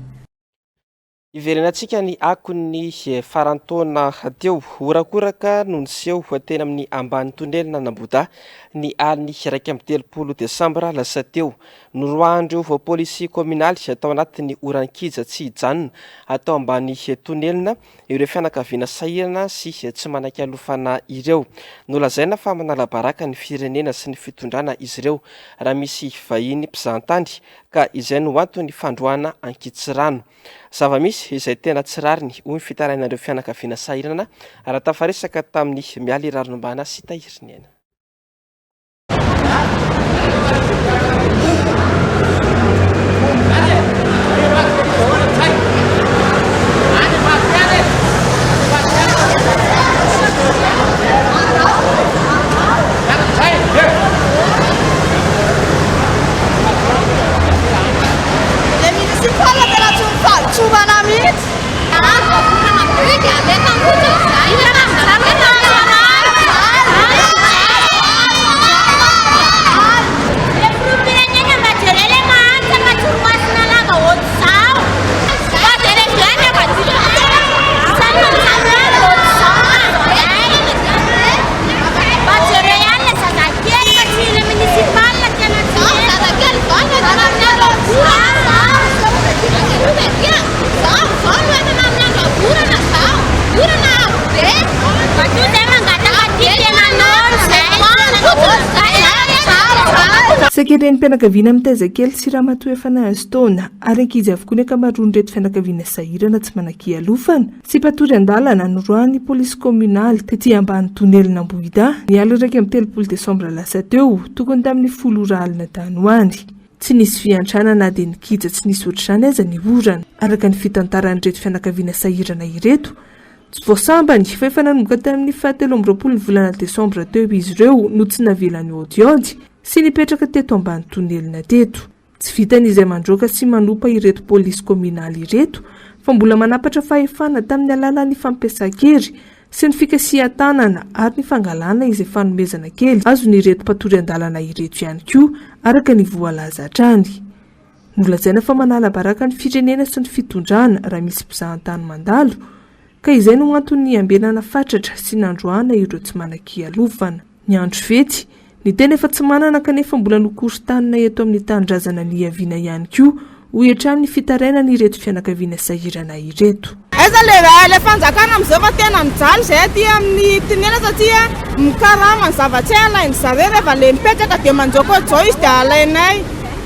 Speaker 1: Iverenantsika ny akon'ny farantaona teo orakoraka no niseho teny amin'ny ambany tonely nanamboda ny aliny 1 Desambra lasa teo noroandreo vao polisy kominaly atao anatin'ny orankija tsy hijanona atao ambany tonelina ireo fianakaviana sahirana sy tsy manan-kialofana ireo. Nolazaina fa manala-baraka ny firenena sy ny fitondrana izy ireo raha misy vahiny mpizahantany ka izay no antony fandroana Ankitsirano. Zava-misy izay tena tsirariny hoy fitarainareo fianakaviana sahirana raha tafaresaka tamin'ny mialy ranombana sy tahirinena.
Speaker 18: Sakeren'ny mpianakaviana mitezakely sy raha matoa efa nahazo taona ary ankizy avokoa ny ankamaroany reto fianakaviana sahirana tsy manan-kialofana sy patory an-dalana noroahan'ny polisy kominaly tetỳ ambany tonelina Ambohida ny alina iraika amby 30 desambra lasa teo tokony tamin'ny 10 alina tany ho any. Tsy nisy fiantrana na dia nikija tsy nisy ohatr'izany aza ny orana araka ny fitantaran'ireto fianakaviana sahirana ireto. Tsy voasambany fa efa nanomboka tamin'ny 17 volana desambra teo izy ireo no tsy navelan'ny odiody sy nipetraka teto ambany tonelina teto. Tsy vitan'izay mandroaka sy manompa ireto polisy kominaly ireto fa mbola manapatra fahefana tamin'ny alalan'ny fampiasan-kery sy ny fikasihan-tanana ary ny fangalana izay fanomezana kely azon'ireto patory an-dalana ireto ihany koa araka ny voalaza hatrany. Nolazaina fa manala baraka ny firenena sy ny fitondrana raha misy mpizahan-tany mandalo ka izay no antony ambenana fatratra sy nandroana ireo tsy manan-kialofana. Ny andro fety ny tena efa tsy manana kanefa mbola nokory-tanina eto amin'ny tanindrazana ny iaviana ihany koa ho etrany ny fitarainana ireto fianakaviana sahirana ireto.
Speaker 21: Aiza le fanjakana amin'izao fa tena mijaly izay aty amin'ny tinena satria mikarama ny zava-tsy alainy zareo rehefa le mipetraka dia manjokojao izy dia alainay.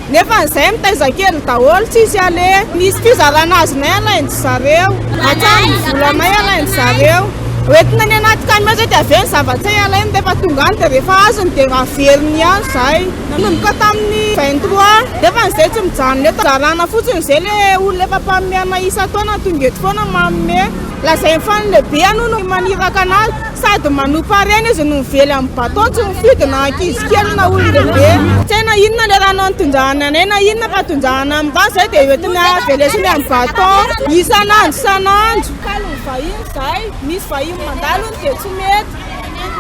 Speaker 21: Nefa izay mitaiza-kely daholo tsisy ale misy fizarana azonay alainy zareo hatrany volanay alainy zareo. Oentina ny anaty kameza dia avy ny zava-tsy alainy dia efa tonga any dia rehefa azony dia averiny ihany izay. Nanomboka tamin'ny 23 dia efa izay tsy mijanona eto zarana fotsiny izay le olona efa mpameana isa-taona tonga eto foana manome. Lazainy fa ny lehibe anono maniraka anazy sady manompa reny izy no mively amin'ny baton tsy mifidina ankizy kely na olona lehibe. Tsy na inona le raha nantonjahana anay na inona fa tonjahana amin'izany izay dia oentina velesiny amin'ny baton isanandro. Kalony vahiny izay misy vahiny mandalo dia tsy mety.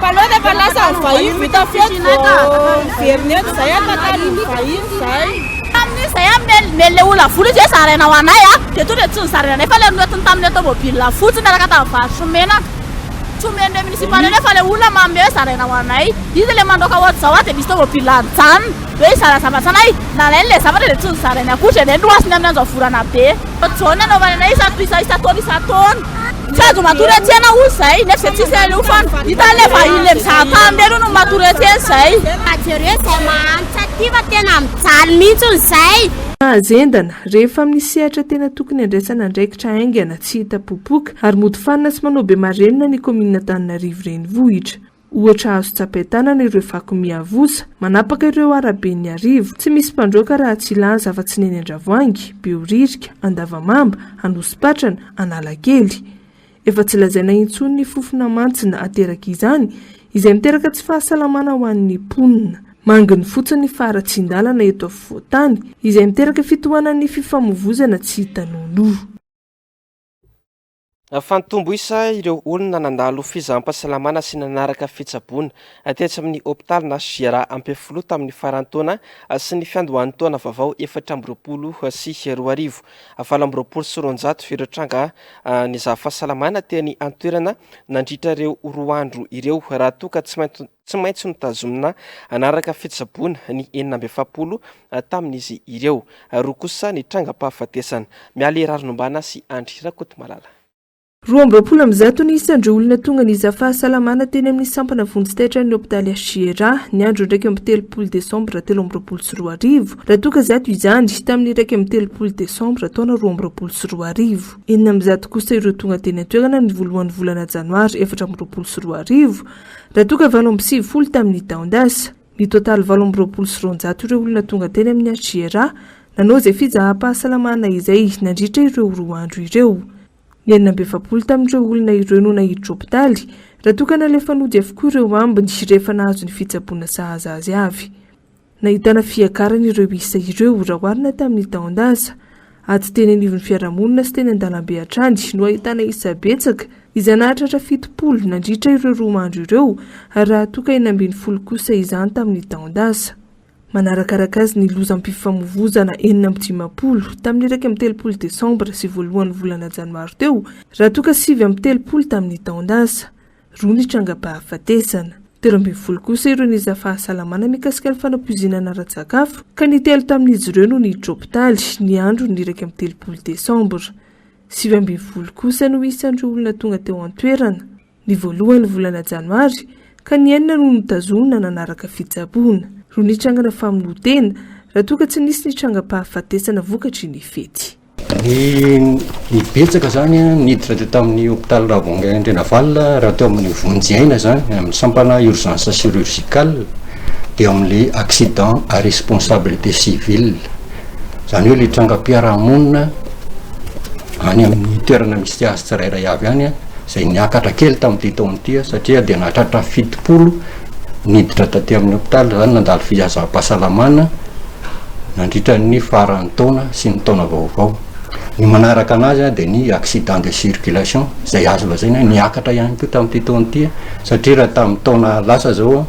Speaker 21: Paloha dia efa lasa ny vahiny vita fety vao miveriny eto izay akalony vahiny izay. Amin'izay mele olona vola izy hoe zaraina ho anay dia tonga dia tsy nizaraina anay fa le noetiny tamin'ny automobile fotsiny araka tamin'ny vary somenaka. Somene municipal fa le olona manome hoe zaraina ho anay. Izy le mandoaka ohatr'izao dia misy tomobile anjanona hoe zara zavatra anay na anay le zavatra dia tsy nizaraina akory dia noasiny amin'ny anjao vorana be. Ohatr'izao ny anaovana anay isa-taona. Tsy azo matory atsena hoy izay nefa izay tsisy le ufana hita le vahiny le mizahan-tany reny no matory atsena izay.
Speaker 22: Jereo izay mahantra aty fa tena mijaly mihitsy izay.
Speaker 18: Azendana rehefa amin'ny sehatra tena tokony andraisana andraikitra aingana tsy hita popoka ary mody fanina sy manao be marenina ny komina Antananarivo renivohitra. Ohatra azo tsapain-tanana ireo vaky miavosa manapaka ireo araben'ny arivo tsy misy mpandroaka raha tsy ilany zava-tsineny Andravoangy, Beoririka, Andavamamba, Anosipatrana, Analakely. Efa tsy lazaina intsony ny fofona mantsina ateraka izany izay miteraka tsy fahasalamana ho an'ny mponina. Manginy fotsiny ny faharatsindalana eto afovoantany izay miteraka fitohanan'ny fifamovozana tsy hitan'olo.
Speaker 1: Fantombo isa ireo olona nandalo fizaham-pahasalamana sy nanaraka fitsaboana atetsy amin'ny hôpitaly na Ziara Ampefilo tamin'ny farantaona sy ny fiandohan'ny taona vaovao 2020 sy 2020. 2020 ireo tranga ny zaha-fahasalamana teny antoerana nandritra ireo roa andro ireo raha toka tsy maintsy notazomina anaraka fitsaboana ny 470 tamin'izy ireo. Roa kosa ny trangam-pahafatesana. Mialy Rarinombana sy Andry Rakotomalala.
Speaker 18: 2020 ny isan'ireo olona tonga ny zaha-fahasalamana teny amin'ny sampana vonjy-taitra ny hôpitaly Ziara ny andro 30 desambra 2020 raha toka zato izany tamin'ny 30 desambra taona 2020. 9 kosa ireo tonga teny antoerana ny voalohan'ny volana janoary 2020 raha toka 7 tamin'ny taondasa. Ny totaly 720 ireo olona tonga teny amin'ny Ziara nanao izay fizaham-pahasalamana izay nandritra ireo roa andro ireo. Ny 70 tamin'ireo olona ireo no nahiditra hôpitaly raha toka nalefa nody avokoa ireo ambiny rehefa nahazo ny fitsaboana sahaza azy avy. Nahitana fiakarana ireo isa ireo raha oharina tamin'ny taondasa. Aty teny anivon'ny fiarahamonina sy teny an-dalambe hatrany no ahitana isa betsaka izay nahatratra 70 nandritra ireo roa andro ireo ary raha toka 70 kosa izany tamin'ny taondasa. Manarakaraka azy ny lozam-pifamovozana 950 tamin'ny 30 desambra sy voalohan'ny volana janoary teo raha toka 7 tamin'ny taondasa. Roa ny trangam-pahafatesana. 30 kosa ireo ny zaha-fahasalamana mikasika ny fanampoizinana ara-tsakafo ka ny 3 tamin'izy ireo no niditra hôpitaly ny andro ny 30 desambra. 7 kosa no isan'ireo olona tonga teo an-toerana ny voalohan'ny volana janoary ka ny 9 no notazomina nanaraka fitsaboana. roa nitrangana famonoatena raha toa ka tsy nisy nitrangam-pahafatesana vokatry ny fety.
Speaker 4: ny betsaka zany niditra teo tamin'ny hôpital Ravonga Andrenavalina raha teo amin'ny vonjyaina zany amin'ny sampana urgence chirurgicale dia amin'le accident à responsabilité civile zany hoe le trangam-piarahamonina any amin'ny toerana misy azy tsirairay avy any zay niakatra kely tamin'ity taon'ity satria dia nahatratra 70 niditra taty amin'ny hôpital zany nandalo fihazam-pahasalamana nandritra ny faran'ny taona sy ny taona vaovao. Ny manaraka anazy dia ny accident de circulation zay azo lazaina niakatra ihany koa tamin'ity taon'ity satria raha tamin'ny taona lasa zao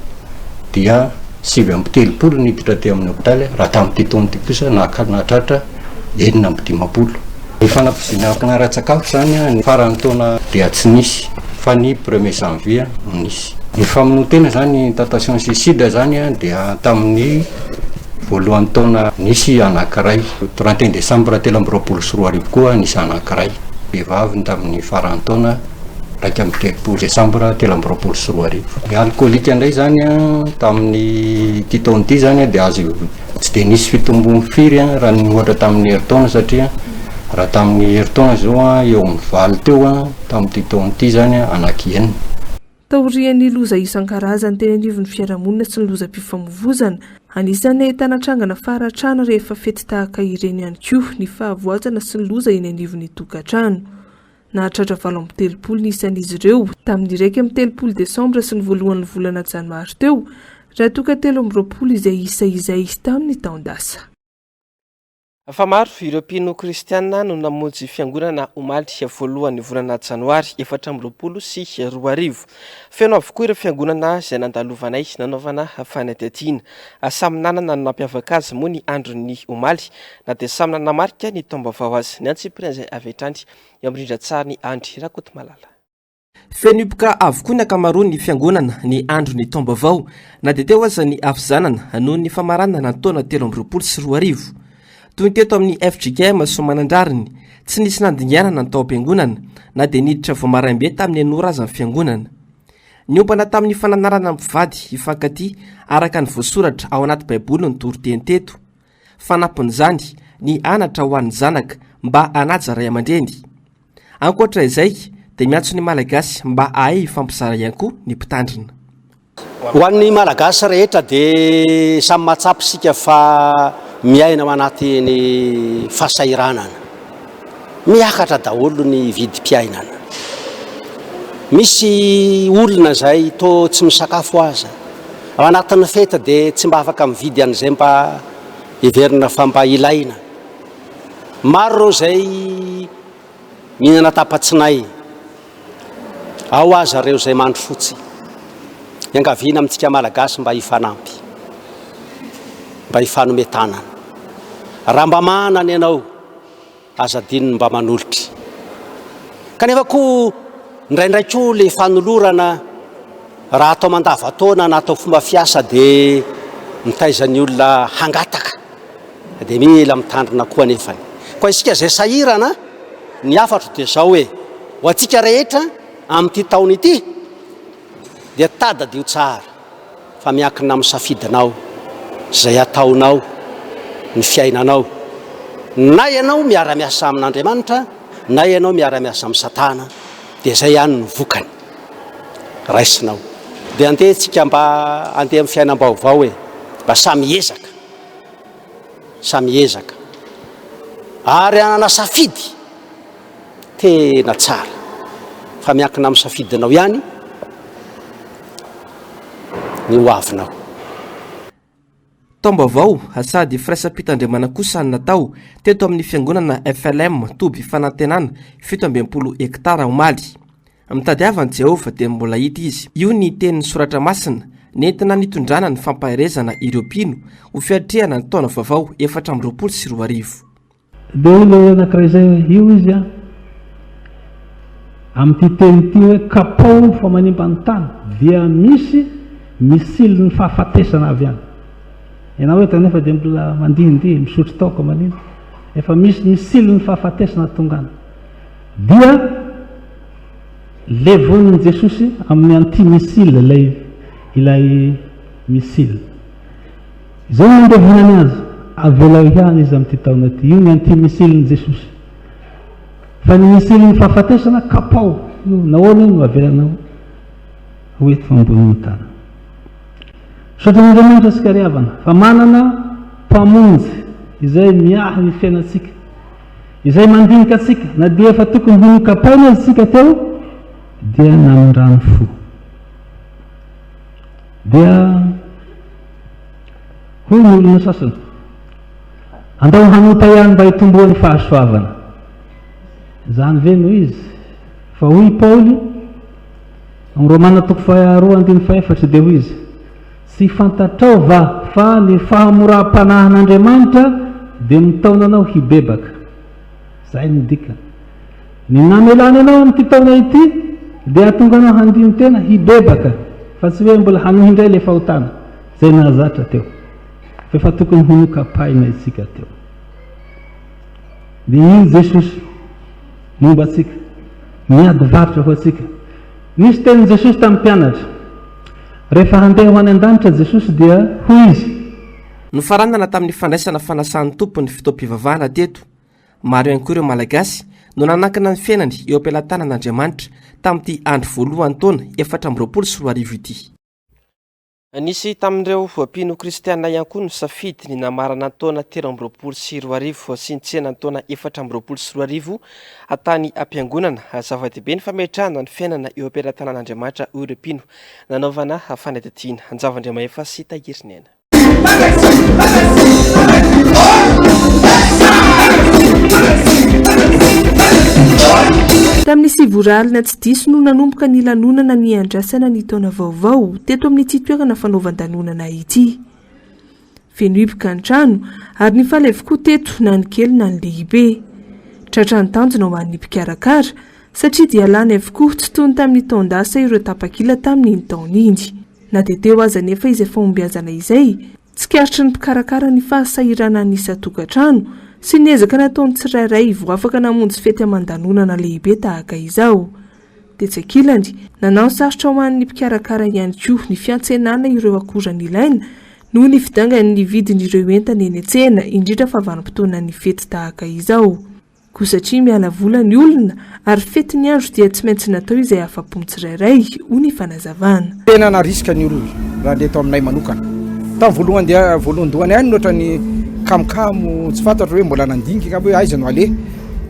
Speaker 4: dia 7 niditra ty amin'ny hôpitaly raha tamin'ity taon'ity kosa nahatratra 9. Ny fanampizinakana ra-tsakafo zany ny faran'ny taona dia tsy nisy fa ny 1er janvier nisy. Ny famonoatena zany tentation suicide zany dia tamin'ny voalohan'ny taona nisy anankiray 31 décembre 2024 koa nisy anankiray vehivavy tamin'ny faran'ny taona 30 décembre 2024. Ny alcoolique indray zany tamin'ny taon'ity zany dia azo tsy dia nisy fitombony firy raha ny ohatra tamin'ny herintaona satria raha tamin'ny herintaona zao eo amin'ny valo teo tamin'ity taon'ity zany anankienina.
Speaker 18: Taorian'ny loza isan-karazany teny anivon'ny fiarahamonina sy ny lozam-pifamoivozana anisan'ny ahitana trangana faratrano rehefa fety tahaka ireny ihany koa ny fahavoazana sy ny loza eny anivon'ny tokantrano. Nahatratra 7 nisan'izy ireo tamin'ny 1 Desambra sy ny voalohan'ny volana Janoary teo raha toa ka 20 izay isa izay tamin'ny taondasa.
Speaker 1: Fa maro ireo mpino kristianina no namonjy fiangonana omaly voalohan'ny volana Janoary 2024 sy 2025. Feno avokoa ireo fiangonana izay nandalovanay nanaovana fanadihadiana. Samy nanana no nampiavaka azy moa ny andron'ny omaly na dia samy nanamarika ny taom-baovao azy. Ny antsipiry izay avy hatrany amindrindra tsara ny Andry Rakotomalala. Fenopoka avokoa ny ankamaroany fiangonana ny andron'ny taom-baovao na dia teo aza ny afizanana noho ny famaranana ny taona 2024 sy 2025. Toy teto amin'ny FGKM Somanandrariny tsy nisy nandinganana ny tao-piangonana na dia niditra voamarambe tamin'ny anora aza ny fiangonana. Niompana tamin'ny fananarana mpivady ifankaty araka ny voasoratra ao anaty baiboly ny toriteny teto. Fanapin'izany ny anatra ho an'ny zanaka mba hanaja ray aman-dreny. Ankoatra izay dia miantso ny malagasy mba ahay fampizara ihany koa ny mpitandrina.
Speaker 5: Ho an'ny malagasy rehetra dia samy mahatsapy sika fa miaina manaty ny fahasairanana, miakatra daholo ny vidim-piainana. Misy olona zay to tsy misakafo aza ao anatin'ny feta dia tsy mba afaka mividy an'izay mba heverina fa mba ilaina. Maro zay mihinana tapatsinay, ao aza reo zay mandro fotsy. Iangaviana amintsika malagasy mba hifanampy, mba hifanometanana. Raha mba manana ianao azadininy mba manolotra. Kanefa koa ndraindray koa le fanolorana raha atao mandavataona na atao fomba fiasa dia mitaizany olona hangataka dia mila mitandrina koa nefany. Koa isika zay sahirana ny afatro dia zao hoe ho antsika rehetra amin'ity taona ity dia tadadio tsara fa miankina amin'ny safidinao zay ataonao ny fiainanao, na ianao miara-miasa amin'Andriamanitra na ianao miara-miasa amin'ny Satana dia zay ihany ny vokany raisinao. Dia andeha tsika mba andeha amin'ny fiainam-baovao hoe mba samy ezaka ary anana safidy tena tsara fa miankina amin'ny safidinao ihany ny hoavinao.
Speaker 1: Taom-baovao sady firaisam-pitandremana kosa ny natao teto amin'ny fiangonana FLM Toby Fanantenana 17 hektara omaly. Mitadiavan'i Jehovah dia mbola hita izy. Io ny tenin'ny soratra masina nentina nitondrana ny fampaherezana ireo mpino ho fiatrehana ny taona vaovao 2024 sy 2025.
Speaker 23: Dia ilay anankiray zay io izy amin'ity teny ity hoe kapao fa manimba ny tany dia misy misily ny fahafatesana avy any. Ianao hoe tanefa dia mbola mandihindihy misotro taoka manino efa misy misily ny fahafatesana tongana dia levonin'i Jesosy amin'ny anti-misile ilay misile izay mandevonany azy avela ihany izy amin'ity taona ty io ny anty misiliny jesosy fa ny misiliny fahafatesana kapao io nahoana io no avelanao hoety famboniny tana satria n'andriamanitra asika ry havana fa manana mpamonjy izay miahy ny fiainatsika izay mandinika atsika na dia efa tokony honokapaina azy tsika teo dia namindrano fo dia hoy ny olona sasany andao hanota ihany mba hitomboan'ny fahasoavana zany ve no izy fa hoy Paoly amin'ny Romana 2:4 dia hoy izy tsy fantatrao va fa ny fahamoram-panahin'Andriamanitra dia mitaona anao hibebaka zay ny dika ny namelany anao amin'ity taona ity dia atonga anao handiny tena hibebaka fa tsy hoe mbola hanohindray le fahotana zay nahazatra teo fa efa tokony honokapaina isika teo dia iny Jesosy momba atsika miady varotra ho atsika nisy teny Jesosy tamin'ny mpianatra rehefa handeha ho any an-danitra Jesosy dia hoy izy
Speaker 1: nofaranana tamin'ny fandraisana fanasan'ny tompony fitoam-pivavahana teto maro ihany koa ireo malagasy no nanakana ny fiainany eo am-pelantanan'Andriamanitra tamin'ity andro voalohany taona 424 ity. Nisy tamin'ireo mpino kristiana ihany koa no safidy ny namarana taona 324 sy ny tsena taona 424 atany ampiangonana zava-dehibe ny fametrahana ny fiainana eo am-pelantanan'Andriamanitra ireo mpino nanaovana fanadihadiana Anjavandriamahefa sy Tahirinena.
Speaker 18: Tamin'ny sivoralina tsy diso no nanomboka ny lanonana ny andrasana ny taona vaovao teto amin'ity toerana fanaovan-danonana ity. Feno hipoka ny trano ary ny falevokoa teto na ny kely na ny lehibe. Tratra ny tanjona ho an'ny mpikarakara satria dia lany avokoa tsy toy ny tamin'ny taondasa ireo tapakila tamin'ny taon'indy. Na dia teo aza nefa izay fahombiazana izay tsy karitry ny mpikarakara ny fahasahirana ny isa-tokantrano sy niezaka nataony tsirairay vao afaka namonjy fety aman-danonana lehibe tahaka izao. Dia tsy akilany nanao sarotra ho an'ny mpikarakara ihany koa ny fiantsenana ireo akora ilaina noho ny fidangan'ny vidin'ireo entana eny an-tsena indrindra fa vanim-potoana ny fety tahaka izao. Koa satria miala vola ny olona ary fety ny andro dia tsy maintsy natao izay afa-po tsirairay ho ny fanazavana.
Speaker 2: Tena na riska ny olona raha le tao aminay manokana. Tamin'ny voalohany dia voalohany ihany nohatra ny kamokamo tsy fantatra hoe mbola nandinika hoe aiza no ale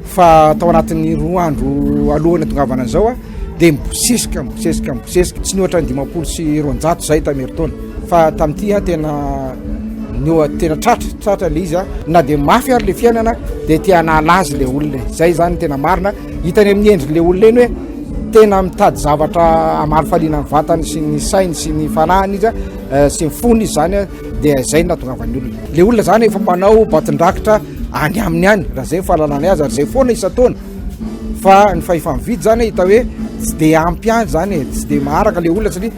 Speaker 2: fa tao anatin'ny 2 andro alohany tongavana zao dia mibosesika tsy nohatra ny 500 sy 200 zay tamin'ny herintaona fa tamin'ity tena tratra le izy na dia mafy ary le fiainana dia tia nalazy le olona zay zany tena marina hitany amin'ny endry le olona eny hoe tena mitady zavatra amarifaliana ny vatany sy ny sainy sy ny fanahany izy sy ny fony izy zany dia zay natongavan'ny olona le olona zany efa manao batindrakitra any aminy any raha zay fahalalany azy ary zay foana isa-taona fa ny fahefamividy zany hita hoe tsy dia ampy any zany tsy dia maharaka le olona satria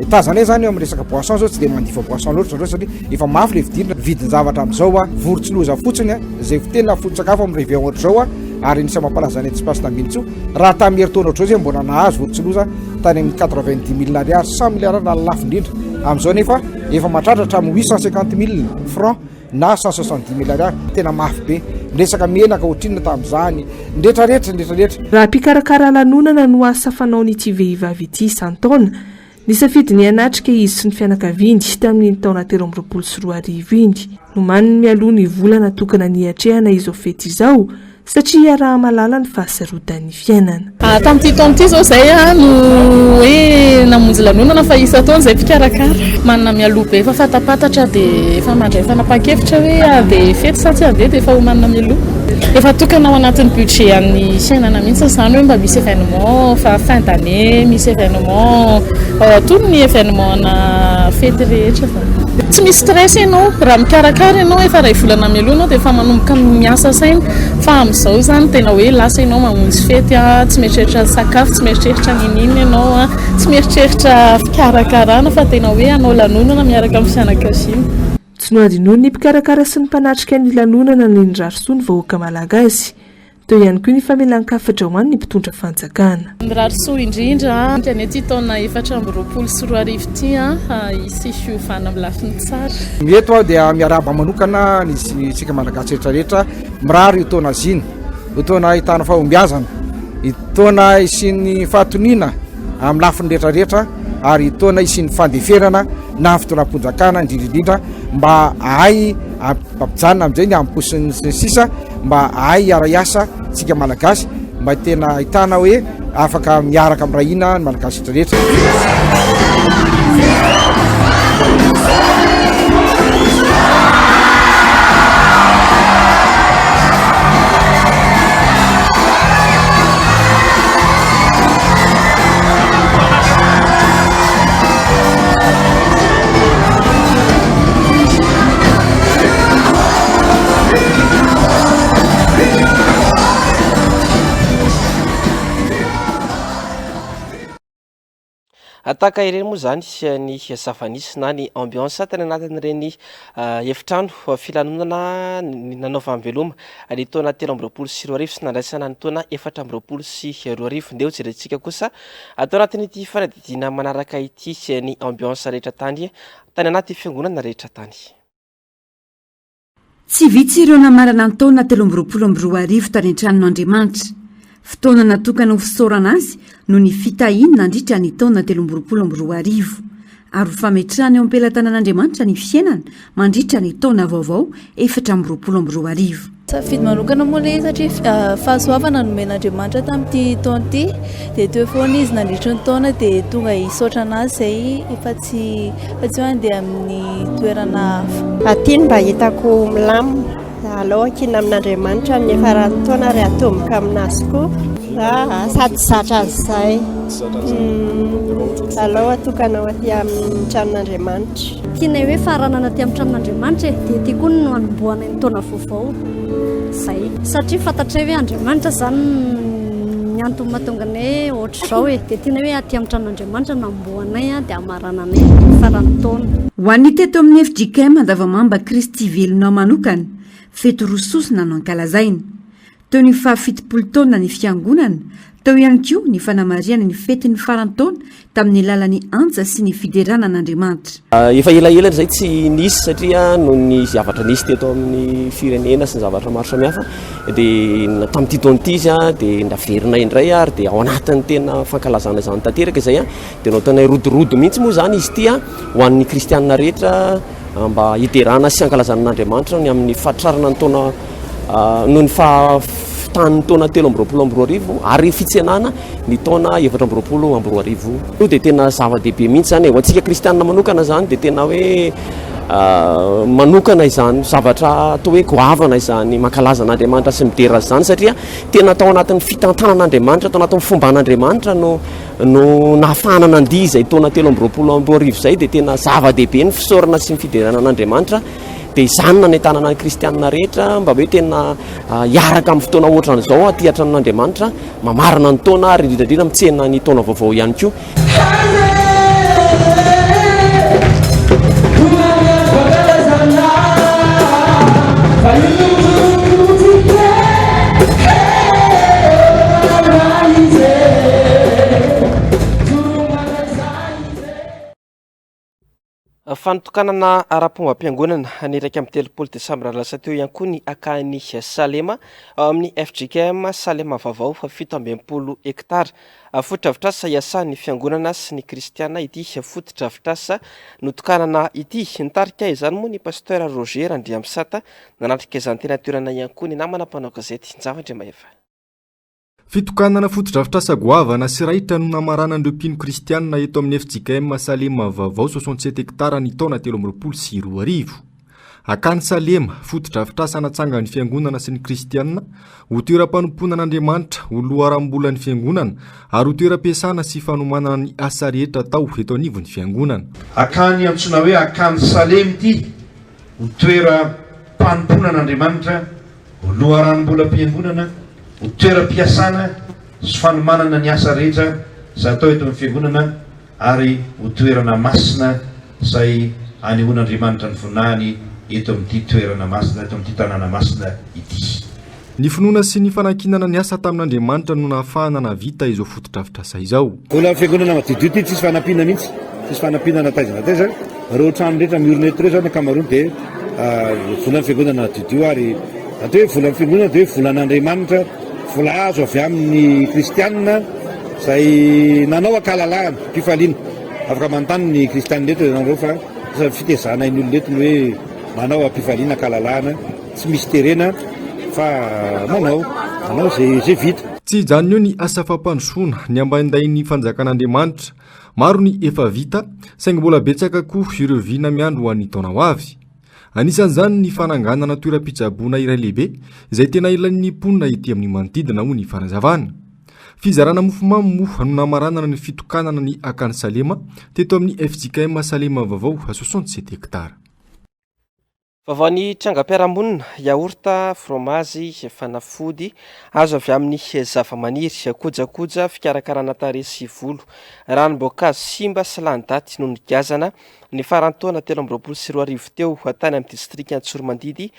Speaker 2: tazana zany amin'ny resaka boisson zao tsy dia mandifa boisson loatra satria efa mafy le vidirina vidiny zavatra amin'izao vorotsiloza fotsiny zay fitena foto-tsakafo amin'ny réveillon ohatr'izao ary nisy mampalaza ny tsipasina minitso raha tamin'ny herintaona ohatr'izao zay mbona nahazo vorotsiloza tany amin'ny 90 000 ariary 100 000 ariary na lafo indrindra amin'izao nefa efa mahatratra amin'ny 850 000 francs na 170 000 ariary tena mafy be resaka menaka ohatrinona tamin'izany ndretrarehetra
Speaker 18: raha mpikarakara lanonana no asa fanaon'ity vehivavy ity isan-taona ny safidy ny anatrika izy sy ny fianakaviany tamin'ny taona 324 iny no maniny mialoha ny volana tokana ny atrehana izao fety izao satria raha malala ny fahasarotan'ny fiainana.
Speaker 11: Tamin'ity taona ity zao zay no hoe namonjy lanonana fa isa-taona zay mpikarakara manana mialoha be efa fatapatatra dia efa mandray fanapa-kevitra hoe dia fety sa tsy ade dia efa ho manana mialoha efa tokana ao anatin'ny budget an'ny fiainana mihitsy zany hoe mba misy événement fa fin d'année misy événement tout ny événement na fety rehetra fa tsy misy stress ianao raha mikarakara ianao efa ray volana mialoha anao dia efa manomboka miasa saina fa amin'izao zany tena hoe lasa ianao mamonjy fety tsy mieritreritra sakafo tsy mieritreritra ninina ianao tsy mieritreritra fikarakarana fa tena hoe anao lanonana miaraka amin'ny fianakaviana.
Speaker 18: Tsy no adinoa ny mpikarakara sy ny mpanatrika ny lanonana ny ndrarosony vahoaka malagasy teo ihany koa ny famelan-kafatra ho an'ny mpitondra fanjakana.
Speaker 3: Mirarosoa indrindra ny ty taona 2024 ty isy fiovana amin'ny lafiny tsara.
Speaker 2: Mieto aho dia miaraba manokana ny tsika malagasy rehetrarehetra mirary io taona ziny, io taona ahitana fahombiazana, io taona isin'ny fahatoniana amin'ny lafiny rehetrarehetra, ary taona isin'ny fandeferana na fotoanam-ponjakana indrindraindrindra mba ahay ampijanona amin'izay ny amposiny sisa mba ahay iara-iasa tsika malagasy mba tena ahitana hoe afaka miaraka amin'rahina ny malagasy rehetrarehetra.
Speaker 1: Ataka ireny moa zany ny zavanisy na ny ambiance tena anatin'ireny efitrano filanonana nanao fahaveloma ny taona 2024 sy nandraisana ny taona 2024 ndeo jerentsika kosa atao anatin'ity fanadidina manaraka ity ny ambiance rehetra tany anaty fiangonana rehetra tany.
Speaker 6: Tsy vitsy ireo namarana ny taona 2024 tany an-tranon'Andriamanitra. Fotoana natokana ho fisaorana azy no ny fitahiana nandritra ny taona 2024 ary fametrahana eo am-pelatanan'Andriamanitra ny fiainana mandritra ny taona vaovao 2024.
Speaker 7: Safidy manokana moa ilay satria fahasoavana nomen'Andriamanitra tamin'ity taona ity dia teo foana izy nandritra ny taona dia tonga hisaotra anazy izay efa tsy handeha amin'ny toerana hafa.
Speaker 9: Atiny mba hitako milamina aloha kina amin'Andriamanitra ny farany taona ry atomboka aminazy koa sady zatra azy izay aloha tokana aty amin'ny tranon'Andriamanitra.
Speaker 24: Tiana hoe faranana aty amin'ny tranon'Andriamanitra dia ity koa no anombohana ny taona vaovao zay satria fantatra hoe Andriamanitra zany ny antony mahatonga anay ohatra izao dia tiana hoe aty amin'ny tranon'Andriamanitra nambohanay dia hamarananay faran'ny taona.
Speaker 6: Ho an'ny teto amin'ny FJKM Andavamamba Kristy Velona manokana feto rososina no ankalazaina. Teo ny 70 taona ny fiangonana, teo ihany koa ny fanamariana ny fety ny farantaona tamin'ny lalan'ny anja sy ny fideranan'Andriamanitra.
Speaker 25: Efa elaela izay tsy nisy satria noho ny zavatra nisy teto amin'ny firenena sy ny zavatra maro samihafa dia tamin'ity taona ity izy dia ndaverina indray ary dia ao anatin'ny tena fankalazana izany tanteraka izay dia nao tena rodorodo mihitsy moa izany izy ity ho an'ny kristianina rehetra mba hiterana sy ankalazan'Andriamanitra ny amin'ny fahatrarana ny taona noho ny fahatan'ny taona 2024 ary fitsenana ny taona 2024 dia tena zava-dehibe mihitsy zany ho antsika kristianina manokana zany dia tena hoe manokana izany zavatra atao hoe goavana izany mankalazan'Andriamanitra sy midera zany satria tena tao anatin'ny fitantanan'Andriamanitra tao anatin'ny fomban'Andriamanitra no nahafahana nandihy izay taona 2024 izay dia tena zava-dehibe ny fisaorana sy ny fideranan'Andriamanitra dia izany nanentanana ny kristianina rehetra mba hoe tena hiaraka amin'ny fotoana ohatran'izao aty an-tranon'Andriamanitra mamarana ny taona ary indrindra mitsena ny taona vaovao ihany koa.
Speaker 1: Fanotokanana ara-pombam-piangonana ny raika amin'ny 3 Desambra lasa teo ihany koa ny akany Salema ao amin'ny FJKM Salema vaovao 17 hektara. Fotodrafitrasa iasan'ny fiangonana sy ny kristiana ity fotodrafitrasa notokanana ity nitarika izany moa ny pasteur Roger Andriamsata nanatrika izany tena toerana ihany koa ny namana mpanao gazety Zavandre Maeva.
Speaker 26: Fitokanana fotodrafitrasa goavana sy raitra no namaranan'ireo mpino kristianina eto amin'ny FJKM Salema vaovao 67 hektara ny taona 2024. Akany Salema fotodrafitrasa anatsanga ny fiangonana sy ny kristianina ho toeram-panomponan'Andriamanitra ho loharam-bola ny fiangonana ary ho toeram-piasana sy fanomanana ny asa rehetra tao eto anivon'ny fiangonana.
Speaker 27: Akany antsona hoe akany Salema ity ho toeram-panomponan'Andriamanitra ho loharam-bola fiangonana ho toeram-piasana sy fanomanana ny asa rehetra izay atao eto amin'ny fiangonana ary ho toerana masina izay anehoan'Andriamanitra ny voninahiny eto amin'ity toerana masina eto amin'ity tanàna masina ity.
Speaker 26: ny finoana sy ny fanakinana ny asa tamin'Andriamanitra no nahafahana navita izao fotodrafitrasa izao.
Speaker 27: Vola fiangonana madidio ty tsisy fanampinana mihitsy, tsisy fanampinana taizana taiza reo trano rehetra miorina eto reo zany ankamaroany dia volan'ny fiangonana madidio ary atao hoe volan'ny fiangonana dia hoe volan'Andriamanitra, vola azo avy amin'ny kristianina izay nanao akalalahana mpifaliana afaka manontany ny kristianina eto nareo fa fitezana iny olona eto ny hoe manao ampifaliana akalalahana tsy misy terena fa manao zay vita.
Speaker 26: Tsy hijanona eo ny asa fampandrosoana ny ambandain'ny fanjakan'Andriamanitra, maro ny efa vita saingy mbola betsaka koa ireo vina miandro ho an'ny taona ho avy. Anisan'izany ny fananganana toeram-pitsaboana iray lehibe izay tena ilan'ny mponina ety amin'ny manodidina ho ny fanazavana. Fizarana mofomamy moa no namaranana ny fitokanana ny akany Salema teto amin'ny FJKM Salema vaovao 67 hektara.
Speaker 1: Vaovao trangam-piarahamonina, yaourta, fromazy, fanafody azo avy amin'ny zava-maniry, kojakoja fikarakarana tarehy sy volo, ranom-boankazo simba sy lany daty no nigazana ny farantaona 2024 teo tany amin'ny distrikt Antsoromandidy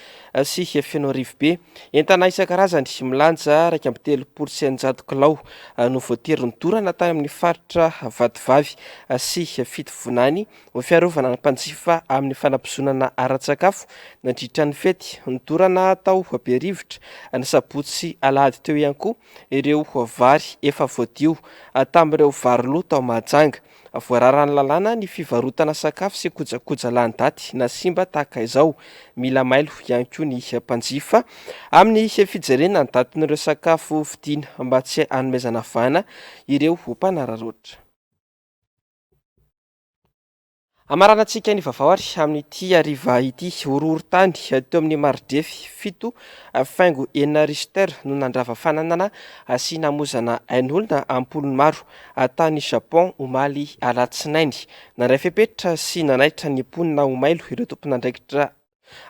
Speaker 1: sy Fianorivo be. Entana isan-karazany milanja 2,300 kilao no voatery nidorana tany amin'ny faritra Vadivavy sy Fitovonany ho fiarovana ny mpanjifa amin'ny fanapizonana ara-tsakafo nandritra ny fety nidorana tao Berivotra ny Sabotsy Alahady teo ihany koa ireo vary efa voadio tamin'ireo vary loha tao Mahajanga. Voararany lalàna ny fivarotana sakafo sy kojakoja lany daty na simba tahaka izao, mila mailo ihany koa ny mpanjifa amin'ny fijerena ny datin'ireo sakafo vidiana mba tsy hanomezana vana ireo mpanararoatra. Amaranantsika ny vavahary amin'ity hariva ity horohorontany teo amin'ny Maridefy 7 faingo 9 rister no nandrava fananana sy namozana ain'olona ampolony maro tany Japon omaly alatsinainy. Nandray fepetra sy nanaitra ny mponina omailo ireo tompon'andraikitra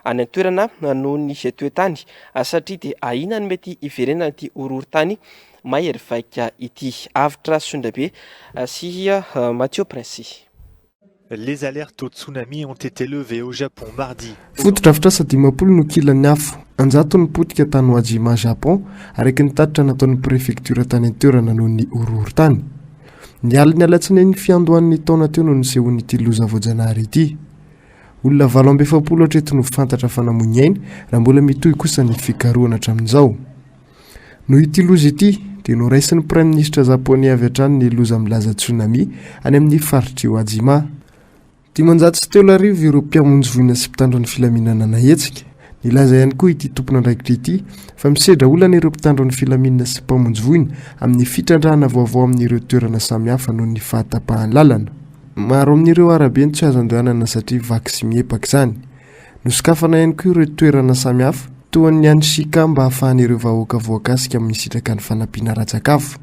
Speaker 1: any an-toerana noho ny toetany satria dia ahina ny mety iverenana ity horohorontany mahery vaika ity. Avitra Sondrabe sy Mathieu Prince.
Speaker 10: Les alertes au tsunami ont été levées au Japon mardi.
Speaker 8: Fotodrafitrasa 10 no kilan'ny afo anjato ny potika tany Wajima Japon araka ny tatitra nataon'ny préfecture tany an-toerana noho ny horohorontany. Ny aliny alatsinainy fiandohan'ny taona teo no nisehony ity loza voajanahary ity. Olona 770 hatreto no fantatra fa namonyainy raha mbola mitohy kosa ny fikarohana hatramin'izao. Noho ity loza ity dia noraisin'ny prime ministre japonais avy hatrany ny loza milaza tsunami any amin'ny faritry Wajima. 730 ireo mpiamonjy voina sy mpitandro ny filaminana nahetsika. Nilaza ihany koa ity tompon'andraikitra ity fa misedra olana ireo mpitandro ny filaminana sy mpamonjy voina amin'ny fitrandrahana vaovao amin'ireo toerana samihafa noho ny fahatapahan'ny lalana. Maro amin'ireo arabe ny tsy azo andehanana satria vaky sy miepaka izany. Nosokafana ihany koa ireo toerana samihafa toa ny any sika mba hahafahan'ireo vahoaka voakasika amin'ny sitraka ny fanampiana ra-tsakafo.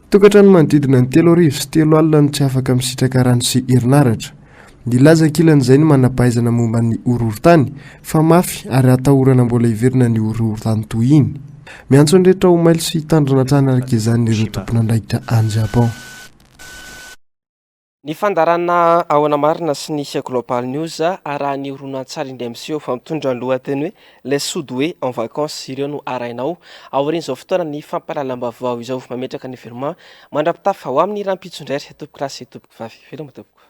Speaker 8: Tokantrano manodidina ny 3 arivo sy 3 alina no tsy afaka misitraka rano sy herinaratra. Nilaza kilan'izay ny manampahaizana momba ny horohorontany fa mafy ary atahorana mbola iverina ny horohorontany toy iny. Miantso ny rehetra ho mailo sy hitandrona trano araka izany ireo tompon'andraikitra any Japon.
Speaker 1: Ny fandarana ao anamarina sy ny Global News arahan'ny horonan-tsary indray miseho fa mitondra ny lohateny hoe les Sudoués en vacances ireo no arahinao aorian'izao fotoana ny fampahalalam-baovao izao mametraka ny verma mandrapitafa ho amin'ny rampitso indray tompoko lasy tompoko vavy veloma tompoko.